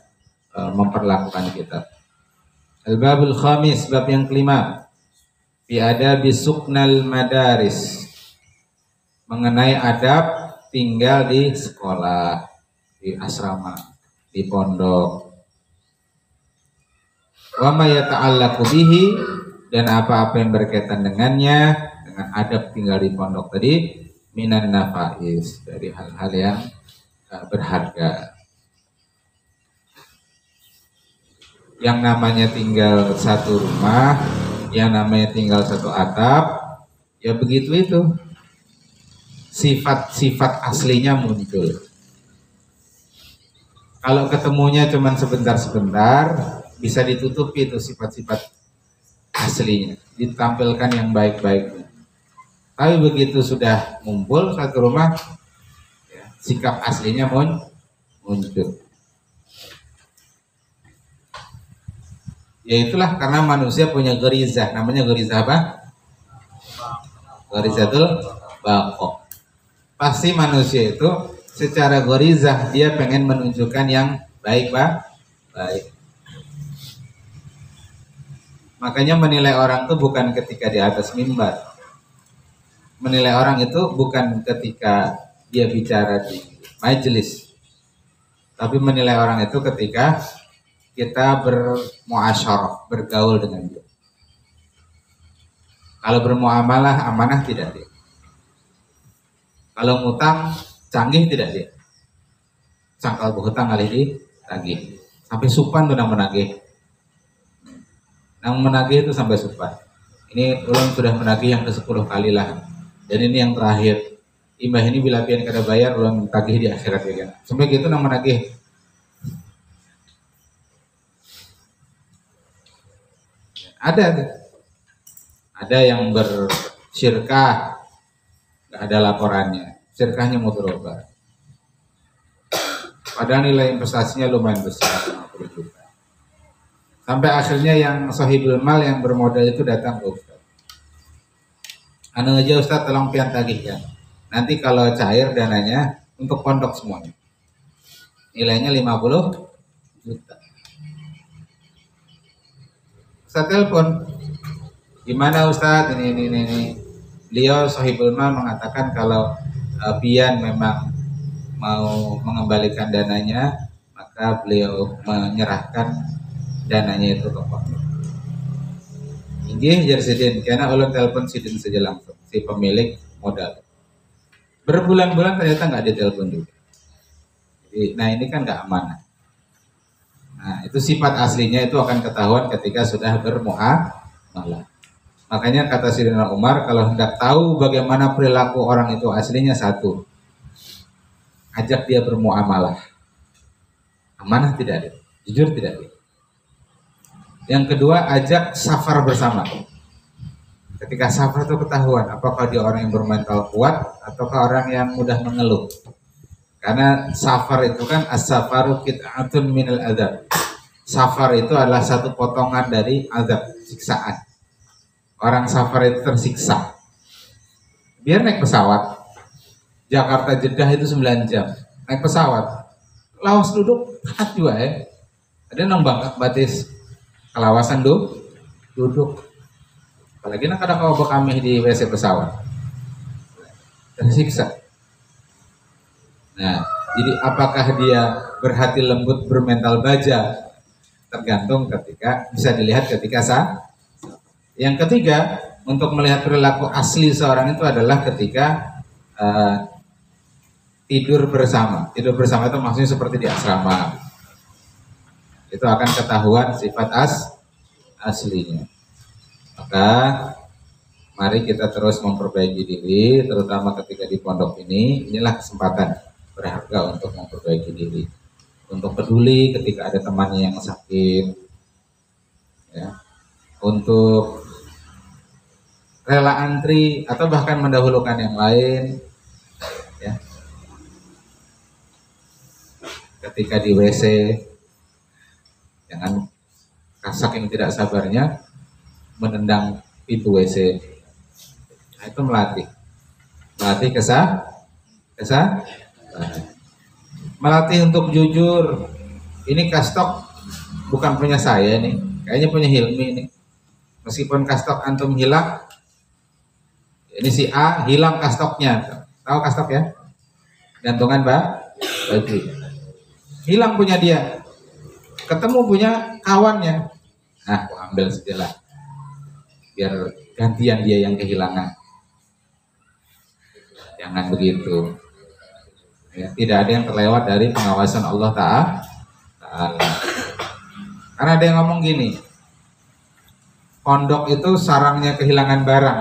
memperlakukan kitab. Al-babul khamis, bab yang kelima. Fi adabi suknal madaris, mengenai adab tinggal di sekolah, di asrama, di pondok. Wa ma yata'allaqu bihi, dan apa-apa yang berkaitan dengannya, dengan adab tinggal di pondok tadi, minan nafais, dari hal-hal yang berharga. Yang namanya tinggal satu rumah, yang namanya tinggal satu atap, ya begitu itu. Sifat-sifat aslinya muncul. Kalau ketemunya cuma sebentar-sebentar, bisa ditutupi itu sifat-sifat aslinya, ditampilkan yang baik-baiknya. Tapi begitu sudah ngumpul satu rumah, ya, sikap aslinya muncul. Ya itulah karena manusia punya gerizah, namanya gerizah apa? Gerizatul baqo. Pasti manusia itu secara gerizah dia pengen menunjukkan yang baik, baik. Makanya menilai orang itu bukan ketika di atas mimbar. Menilai orang itu bukan ketika dia bicara di majelis. Tapi menilai orang itu ketika kita bermuasyarah, bergaul dengan dia. Kalau bermuamalah amanah tidak dia. Kalau ngutang canggih tidak dia. cangkal berhutang kali ditagih. Sampai supan tuh nang menagih. Nang menagih itu sampai supan. Ini ulun sudah menagih yang ke-10 kali lah. Dan ini yang terakhir. Imbah ini bila pian kada bayar ulun tagih di akhirat ya kan. Sampai gitu nang menagih. Ada yang bersyirkah, nggak ada laporannya, syirkahnya mudharabah. Padahal nilai investasinya lumayan besar, 50 juta. Sampai akhirnya yang sahibul mal yang bermodal itu datang ke Ustaz. Anu aja Ustaz tolong pian tagihkan. Nanti kalau cair dananya untuk pondok semuanya. Nilainya 50 juta. Ustaz telepon, gimana Ustaz ini. Beliau sahibul mal mengatakan kalau pian memang mau mengembalikan dananya, maka beliau menyerahkan dananya itu ke pondok. Inggih jar sidin, karena ulun telepon sidin saja langsung si pemilik modal. Berbulan-bulan ternyata nggak ditelepon juga. Jadi, nah ini kan nggak amanah. Nah itu sifat aslinya itu akan ketahuan ketika sudah bermuamalah. Makanya kata Sayyidina Umar, kalau hendak tahu bagaimana perilaku orang itu aslinya, satu, ajak dia bermuamalah. Amanah tidak ada, jujur tidak ada. Yang kedua, ajak safar bersama. Ketika safar itu ketahuan apakah dia orang yang bermental kuat ataukah orang yang mudah mengeluh. Karena safar itu kan as-safaru qit'atun minal adzab. Safar itu adalah satu potongan dari azab, siksaan. Orang safar itu tersiksa. Biar naik pesawat, Jakarta Jeddah itu 9 jam. Naik pesawat, lawas duduk, hat juga ya. Ada nang bangkat batis kelawasan duduk. Apalagi nak ada kau kami di WC pesawat. Tersiksa. Nah, jadi apakah dia berhati lembut, bermental baja? Tergantung ketika, bisa dilihat ketika Yang ketiga, untuk melihat perilaku asli seorang itu adalah ketika tidur bersama. Tidur bersama itu maksudnya seperti di asrama. Itu akan ketahuan sifat aslinya. Maka mari kita terus memperbaiki diri, terutama ketika di pondok ini. Inilah kesempatan berharga untuk memperbaiki diri, untuk peduli ketika ada temannya yang sakit, ya, untuk rela antri atau bahkan mendahulukan yang lain, ya. Ketika di WC, jangan saking tidak sabarnya menendang pintu WC. Nah, itu melatih melatih untuk jujur. Ini kastok bukan punya saya nih, kayaknya punya Hilmi nih. Meskipun kastok antum hilang, ini si A hilang kastoknya. Tahu kastok ya? Gantungan baju. Hilang punya dia. Ketemu punya kawannya. Nah, aku ambil sajalah. Biar gantian dia yang kehilangan. Jangan begitu. Ya, tidak ada yang terlewat dari pengawasan Allah Ta'ala. Karena ada yang ngomong gini, pondok itu sarangnya kehilangan barang.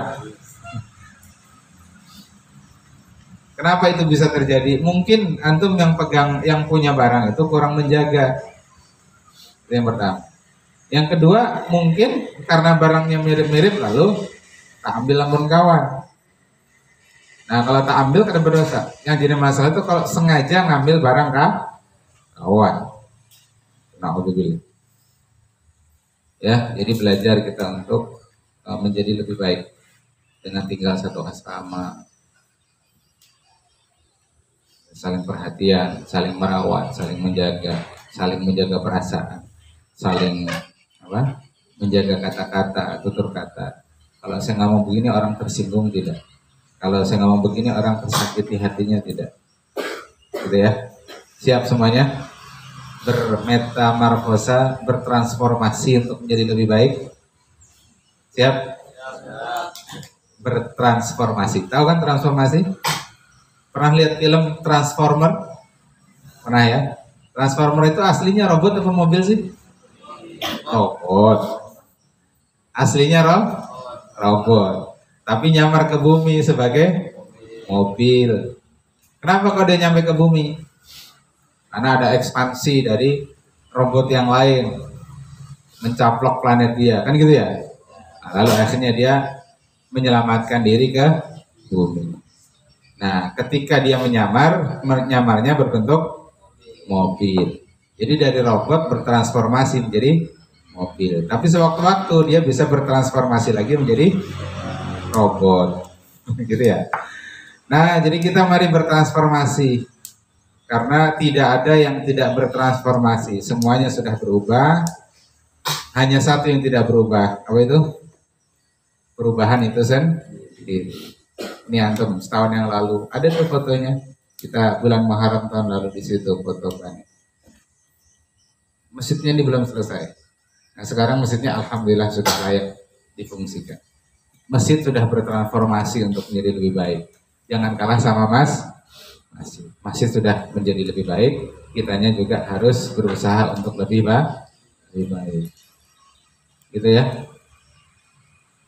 Kenapa itu bisa terjadi? Mungkin antum yang pegang, yang punya barang itu kurang menjaga. Itu yang pertama. Yang kedua, mungkin karena barangnya mirip-mirip lalu tak ambil lamun kawan. Nah kalau tak ambil kada berdosa. Yang jadi masalah itu kalau sengaja ngambil barang kawan. Na'udzubillah. Ya, jadi belajar kita untuk menjadi lebih baik dengan tinggal satu asrama. Saling perhatian, saling merawat, saling menjaga perasaan, saling menjaga kata-kata, tutur kata. Kalau saya ngomong begini orang tersinggung tidak. Kalau saya ngomong begini orang tersakiti hatinya tidak. Gitu ya. Siap semuanya? Bermetamorfosa, bertransformasi untuk menjadi lebih baik. Siap? Bertransformasi. Tahu kan transformasi? Pernah lihat film Transformer? Pernah ya? Transformer itu aslinya robot apa mobil sih? Robot. Aslinya robot. Tapi nyamar ke bumi sebagai mobil. Kenapa kok dia nyampe ke bumi? Karena ada ekspansi dari robot yang lain mencaplok planet dia, kan gitu ya. Nah, lalu akhirnya dia menyelamatkan diri ke bumi. Nah, ketika dia menyamarnya berbentuk mobil. Jadi dari robot bertransformasi menjadi mobil. Tapi sewaktu-waktu dia bisa bertransformasi lagi menjadi robot, gitu ya. Nah, jadi kita mari bertransformasi. Karena tidak ada yang tidak bertransformasi. Semuanya sudah berubah. Hanya satu yang tidak berubah. Apa itu? Perubahan itu sendiri. Ini antum setahun yang lalu. Ada tuh fotonya. Kita bulan Muharram tahun lalu di situ foto banyak. Masjidnya ini belum selesai. Nah sekarang masjidnya alhamdulillah sudah layak difungsikan. Masjid sudah bertransformasi untuk menjadi lebih baik. Jangan kalah sama masjid. Masjid sudah menjadi lebih baik. Kitanya juga harus berusaha untuk lebih baik. Gitu ya.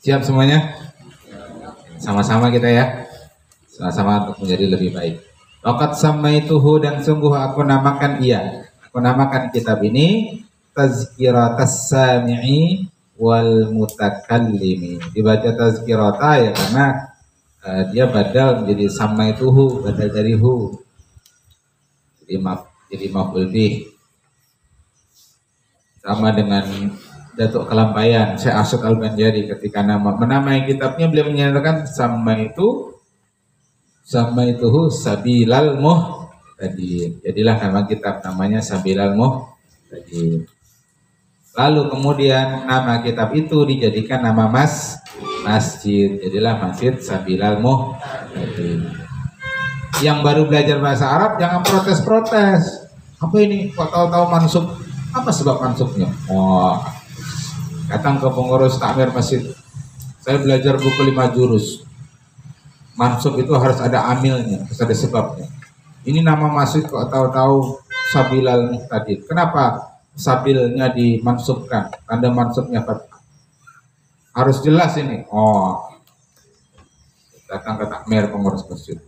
Siap semuanya? Sama-sama kita ya. Sama-sama untuk menjadi lebih baik. Waqad samaituhu dan sungguh aku namakan ia. Aku namakan kitab ini Tazkiratas Sami'i wal Mutakallimi. Dibaca tazkirata ya karena dia badal menjadi samaituhu, badal dari hu. Jadi maf'ul bih. Sama dengan Datuk Kelampayan, Syekh Asyad Al-Banjari ketika menamai kitabnya beliau menyatakan samaituhu Sabilal Muhtadin. Jadilah nama kitab namanya Sabilal Muhtadin. Lalu kemudian nama kitab itu dijadikan nama masjid. Jadilah Masjid Sabilal Muhtadin. Yang baru belajar bahasa Arab jangan protes-protes. Apa ini? Kok tahu-tahu mansub? Apa sebab mansubnya? Datang ke pengurus takmir masjid. Saya belajar buku 5 jurus. Mansub itu harus ada amilnya, harus ada sebabnya. Ini nama masjid kok tahu-tahu Sabilal Muhtadin. Kenapa sabilnya dimansubkan? Tanda mansubnya fathah. Harus jelas ini. Datang ke takmir pengurus masjid.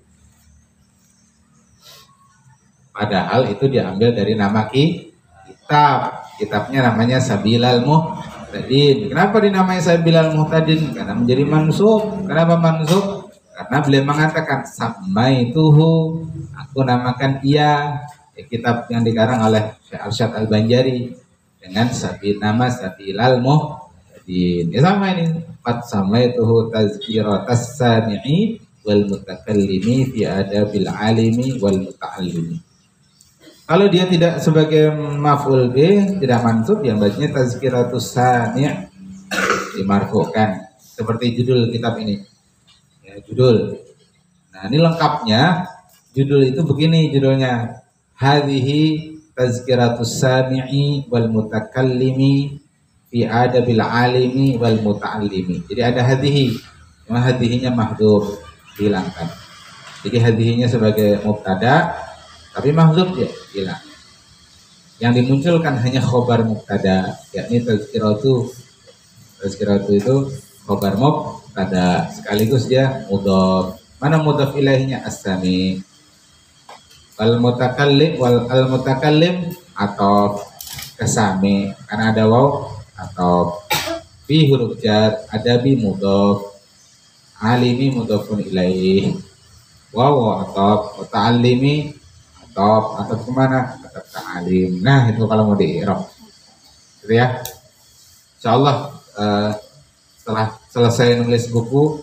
Padahal itu diambil dari nama kitab. Kitabnya namanya Sabilal Muhtadin. Kenapa dinamai Sabilal Muhtadin? Karena menjadi mansub. Kenapa mansub? Karena beliau mengatakan samaituhu, aku namakan ia. Kitab yang dikarang oleh Syekh Asyad Al-Banjari dengan nama Sabilal Muhtadin. Ya sama ini. Qad samaituhu tazkiratas sami'i wal mutakallimi fi adabil alimi wal muta'allimi. Kalau dia tidak sebagai maf'ul bih, tidak mansub, yang bacanya tazkiratus sami' dimarfu'kan. Seperti judul kitab ini. Ya, judul. Nah, ini lengkapnya. Judul itu begini judulnya. Hadhihi tazkiratus sami'i wal mutakallimi fi adabil alimi wal muta'allimi. Jadi ada hadhihi. Cuma hadhihinya mahdhuf, dihilangkan. Jadi hadhihinya sebagai mubtada, tapi mahdzuf ya hilang. Yang dimunculkan hanya khobar mubtada, yakni tazkiratu itu khobar mubtada sekaligus dia mudhaf. Mana mudhaf ilaihinya as-sami. Wal mutakallim atau kesami karena ada waw atau fi huruf jar, adabi mudhaf, alimi mudhafun ilaih, waw atau muta'allimi atau kemana atau ta'alim. Nah itu kalau mau di-i'rab gitu ya. Insyaallah setelah selesai nulis buku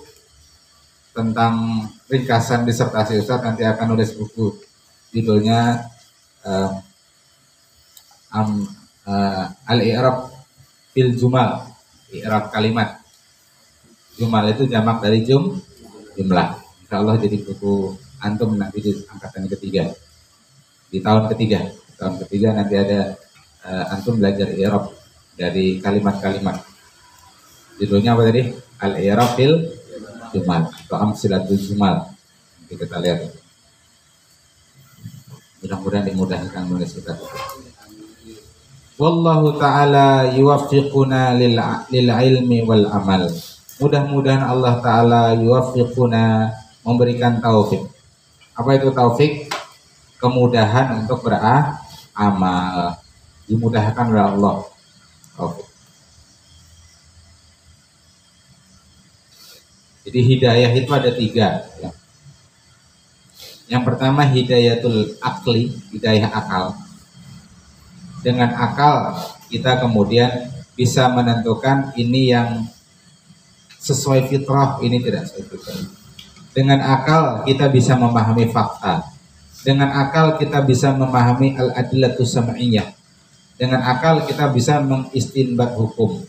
tentang ringkasan disertasi Ustaz, nanti akan nulis buku judulnya al-i'rab fil jumal, i'rab kalimat. Jumal itu jamak dari jumlah. Insyaallah jadi buku antum nanti di angkatan ketiga. Di tahun ketiga nanti ada antum belajar i'rab dari kalimat-kalimat. Judulnya apa tadi? Al-i'rab fil jumal atau amsilatul jumal. Nanti kita lihat. Mudah-mudahan dimudahkan oleh kita. Wallahu ta'ala yuwaffiquna lil ilmi wal amal. Mudah-mudahan Allah ta'ala yuwaffiquna, memberikan taufik. Apa itu taufik? Kemudahan untuk beramal. Dimudahkan oleh Allah. Taufik. Jadi hidayah itu ada 3 ya. Yang pertama hidayatul akli, hidayah akal. Dengan akal kita kemudian bisa menentukan ini yang sesuai fitrah, ini tidak sesuai fitrah. Dengan akal kita bisa memahami fakta. Dengan akal kita bisa memahami al-adillatus sam'iyah. Dengan akal kita bisa mengistinbat hukum.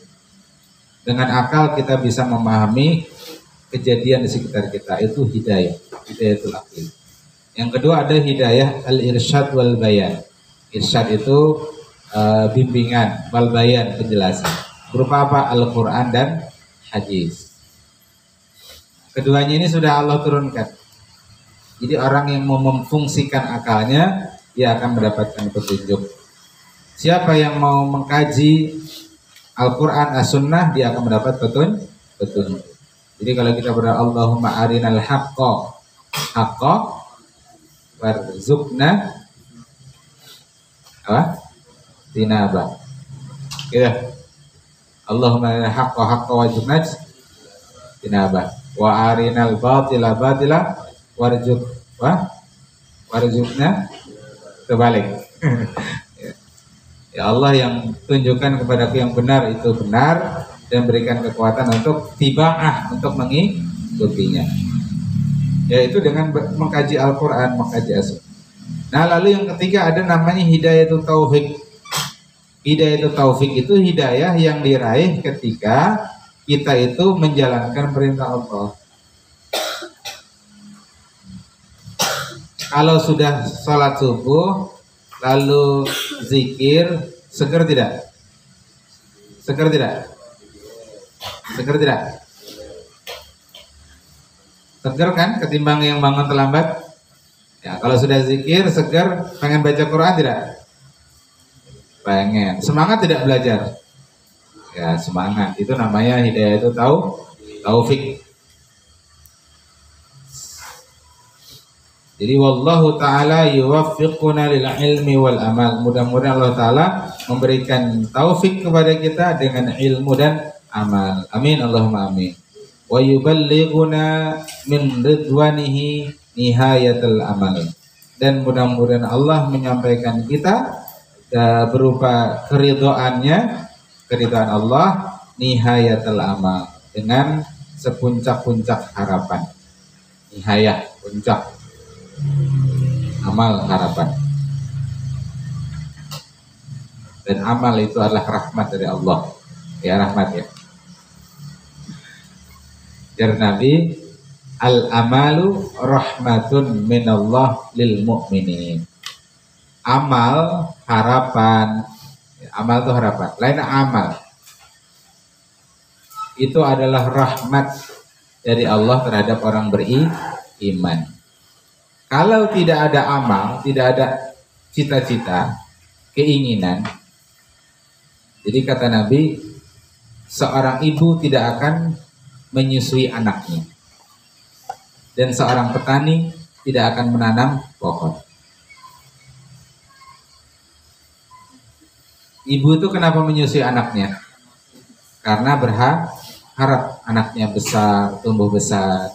Dengan akal kita bisa memahami kejadian di sekitar kita. Itu hidayah, hidayatul akli. Yang kedua ada hidayah al-irsyad wal bayan. Irsyad itu bimbingan, wal bayan penjelasan. Berupa apa? Al-Quran dan hadis. Keduanya ini sudah Allah turunkan. Jadi orang yang mau memfungsikan akalnya, dia akan mendapatkan petunjuk. Siapa yang mau mengkaji Al-Quran, As-Sunnah, dia akan mendapat petunjuk. Jadi kalau kita berdoa Allahumma arinal haqqa warzuqna apa? Tinaba. Gitu. Allahumma arinal haqqa warzuqna tinaba. Wa arinal batila warzuqna terbalik. Ya Allah, yang tunjukkan kepadaku yang benar itu benar, dan berikan kekuatan untuk tibaah, untuk mengikutinya. Yaitu dengan mengkaji Al-Quran, mengkaji As-Sunnah. Nah lalu yang ketiga ada namanya hidayatul taufik. Hidayatul taufik itu hidayah yang diraih ketika kita itu menjalankan perintah Allah. Kalau sudah sholat subuh lalu zikir, seger tidak? Seger tidak? Seger tidak? Seger kan ketimbang yang bangun terlambat? Ya, kalau sudah zikir, seger, pengen baca Quran tidak? Pengen. Semangat tidak belajar? Ya, semangat. Itu namanya hidayah itu taufik. Jadi wallahu ta'ala yuwaffiquna lil ilmi wal amal. Mudah-mudahan Allah ta'ala memberikan taufik kepada kita dengan ilmu dan amal. Amin Allahumma amin. Wa yuballighuna min ridwanihi nihayatul amal. Dan mudah-mudahan Allah menyampaikan kita berupa keridhaan Allah nihayatul amal, dengan sepuncak-puncak harapan. Nihayah, puncak amal, harapan. Dan amal itu adalah rahmat dari Allah. Ya, rahmat ya. Dari Nabi, al-amalu rahmatun minallah lil mu'minin. Amal, harapan. Amal itu harapan. Lain amal. Itu adalah rahmat dari Allah terhadap orang beriman. Kalau tidak ada amal, tidak ada cita-cita, keinginan. Jadi kata Nabi, seorang ibu tidak akan menyusui anaknya. Dan seorang petani tidak akan menanam pohon. Ibu itu kenapa menyusui anaknya? Karena berharap anaknya besar, tumbuh besar,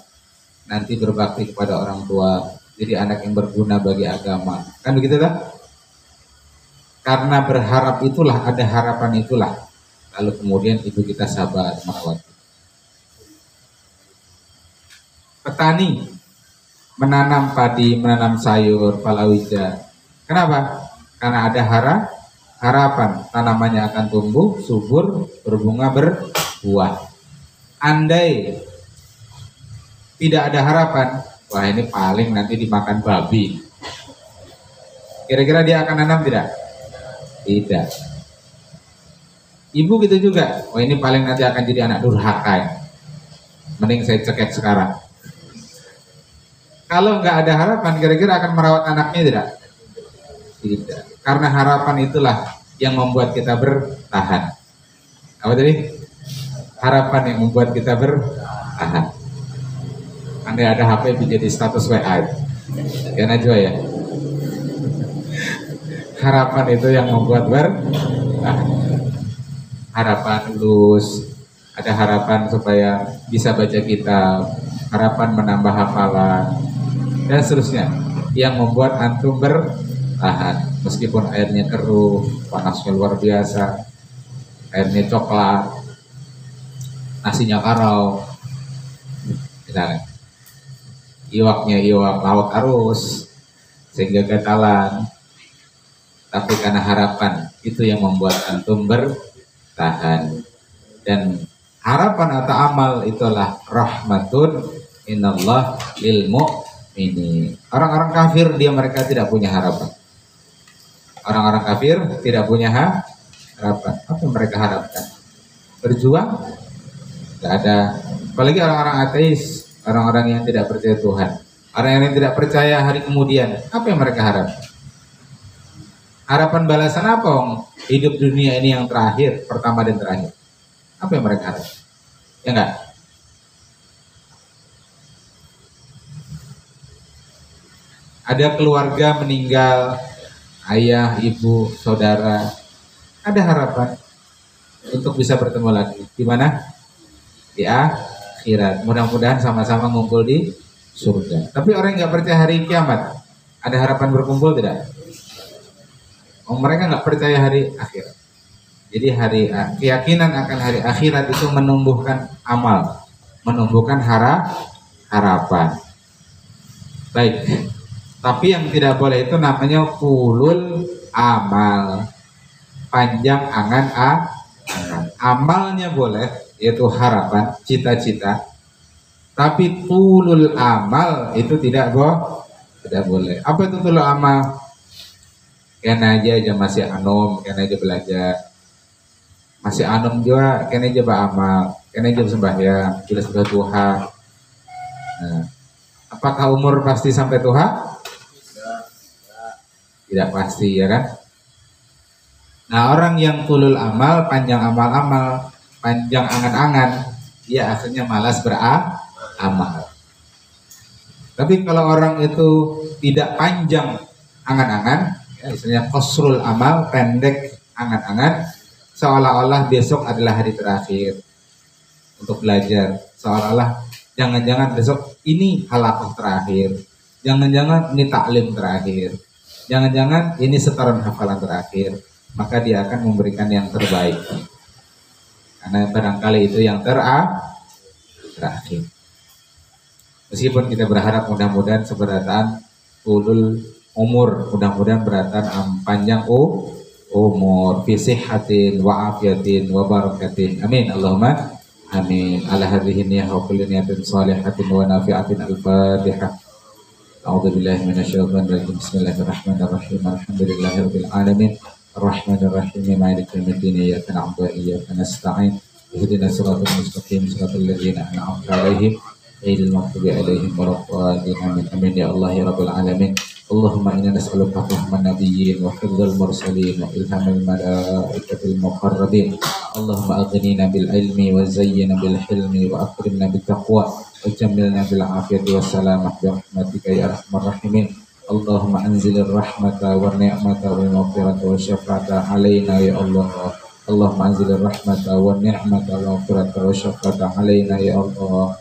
nanti berbakti kepada orang tua, jadi anak yang berguna bagi agama. Kan begitu kan? Karena berharap itulah, ada harapan itulah, lalu kemudian ibu kita sabar merawat. Petani menanam padi, menanam sayur, palawija. Kenapa? Karena ada harapan tanamannya akan tumbuh, subur, berbunga, berbuah. Andai tidak ada harapan, wah ini paling nanti dimakan babi. Kira-kira dia akan nanam tidak? Tidak. Ibu gitu juga, wah ini paling nanti akan jadi anak durhaka. Mending saya cekek sekarang. Kalau nggak ada harapan, kira-kira akan merawat anaknya tidak? Tidak. Karena harapan itulah yang membuat kita bertahan. Apa tadi? Harapan yang membuat kita bertahan. Andai ada HP menjadi status WA. Ya Najwa ya. Harapan itu yang membuat bertahan. Harapan lulus, ada harapan supaya bisa baca kitab, harapan menambah hafalan, dan seterusnya. Yang membuat antum bertahan. Meskipun airnya keruh, panasnya luar biasa, airnya coklat, nasinya karau, misalnya. Iwaknya iwak laut arus, sehingga gatalan. Tapi karena harapan itu yang membuat antum bertahan. Dan harapan atau amal itulah rahmatun inallah lil mu'minin. Orang-orang kafir mereka tidak punya harapan. Orang-orang kafir tidak punya harapan. Apa yang mereka harapkan? Berjuang? Tidak ada. Apalagi orang-orang ateis, orang-orang yang tidak percaya Tuhan, orang yang tidak percaya hari kemudian. Apa yang mereka harapkan? Harapan balasan apa? Hidup dunia ini yang terakhir, pertama dan terakhir. Apa yang mereka harapkan? Ya enggak? Ada keluarga meninggal, ayah, ibu, saudara, ada harapan untuk bisa bertemu lagi. Di mana? Di akhirat. Mudah-mudahan sama-sama ngumpul di surga. Tapi orang yang nggak percaya hari kiamat, ada harapan berkumpul tidak? Mereka nggak percaya hari akhirat. Jadi keyakinan akan hari akhirat itu menumbuhkan amal, menumbuhkan harapan. Baik. Tapi yang tidak boleh itu namanya kulul amal, panjang angan. Amalnya boleh, yaitu harapan, cita-cita. Tapi tulul amal itu tidak boleh. Apa itu tulul amal? Kena aja masih anom, kena aja belajar. Masih anom juga, kena aja beramal, kena aja sembahyang, jelas sudah Tuhan. Nah, apakah umur pasti sampai Tuhan? Tidak pasti, ya kan? Nah, orang yang tulul amal, panjang amal-amal, panjang angan-angan, dia akhirnya malas beramal. Tapi kalau orang itu tidak panjang angan-angan, ya, istilahnya qasrul amal, pendek angan-angan, seolah-olah besok adalah hari terakhir untuk belajar. Seolah-olah jangan-jangan besok ini halaqah terakhir, jangan-jangan ini taklim terakhir, jangan-jangan ini setoran hafalan terakhir. Maka dia akan memberikan yang terbaik, karena barangkali itu yang terakhir. Meskipun kita berharap mudah-mudahan seberatan ulul umur, mudah-mudahan beratan panjang umur, fi sihhatin wa afiyatin wa barakatin. Amin. Allahumma amin. Ala hadhihi niyyah wa kulli niyatin shalihatin wa nafi'atin. Al-Fatihah. A'udzu billahi minasyaitonir rajim. Bismillahirrahmanirrahim. Alhamdulillahirabbil alamin. Ar-Rahmanir Rahim. Maliki yaumiddin. Iyyaka na'budu wa iyyaka nasta'in. Ihdinas siratal mustaqim. Siratal ladzina an'amta 'alaihim ghairil maghdubi 'alaihim waladdallin. Amin. Amin ya Allah ya rabbal alamin. Allahumma inna nas'aluka fahman nabiyyin wa hifdzal mursalin wa ilhamal malaikatil muqarrabin. Allahumma aghnina bil ilmi wa zayyina bil hilmi wa akrimna bit taqwa wa jammilna bil afiyati was salamah bi rahmatika ya arhamar rahimin. Allahumma anzilir rahmata wa ni'mata wa maghfirata wa syafa'ata alaina ya Allah. Allahumma anzilir rahmata wa ni'mata wa maghfirata wa syafa'ata alaina ya Allah.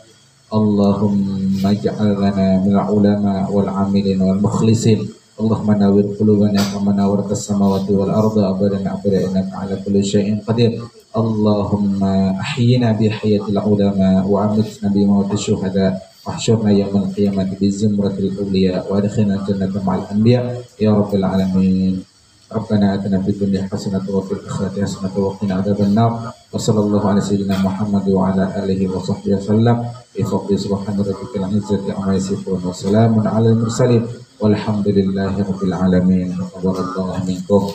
Allahumma ij'al lana min ulama wal amilin wal mukhlisin. Allahumma nawwir qulubana kama nawwartas samawati wal arda abadan innaka ala kulli syai'in qadir. Allahumma ahyina bi hayatil ulama wa amitna bi mautis syuhada. Wahsyurna yawmal qiyamati bi zumratil awliya wa adkhilna jannata ma'al anbiya ya rabbil alamin. Rabbana atina fid dunya hasanatan wa fil akhirati hasanatan wa qina adzabannar. Wa sallallahu ala sayyidina Muhammad wa ala alihi wa sahbihi wasallam. Bi fadli subhana rabbikal izzati amma yasifun wa salamun alal mursalin walhamdulillahi rabbil alamin. Barakallahu minkum.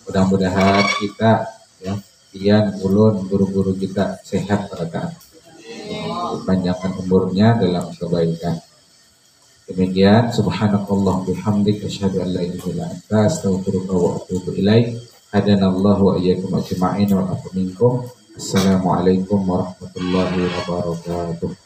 Mudah-mudahan kita ya, pian ulun guru-guru kita sehat pada taat. Panjangkan umurnya dalam kebaikan. Demikian, subhanakallah bihamdik asyhadu an la ilaha illa anta astaghfiruka wa atubu ilaik. Hadanallahu wa iyyakum ajma'in wa afa minkum. Assalamualaikum warahmatullahi wabarakatuh.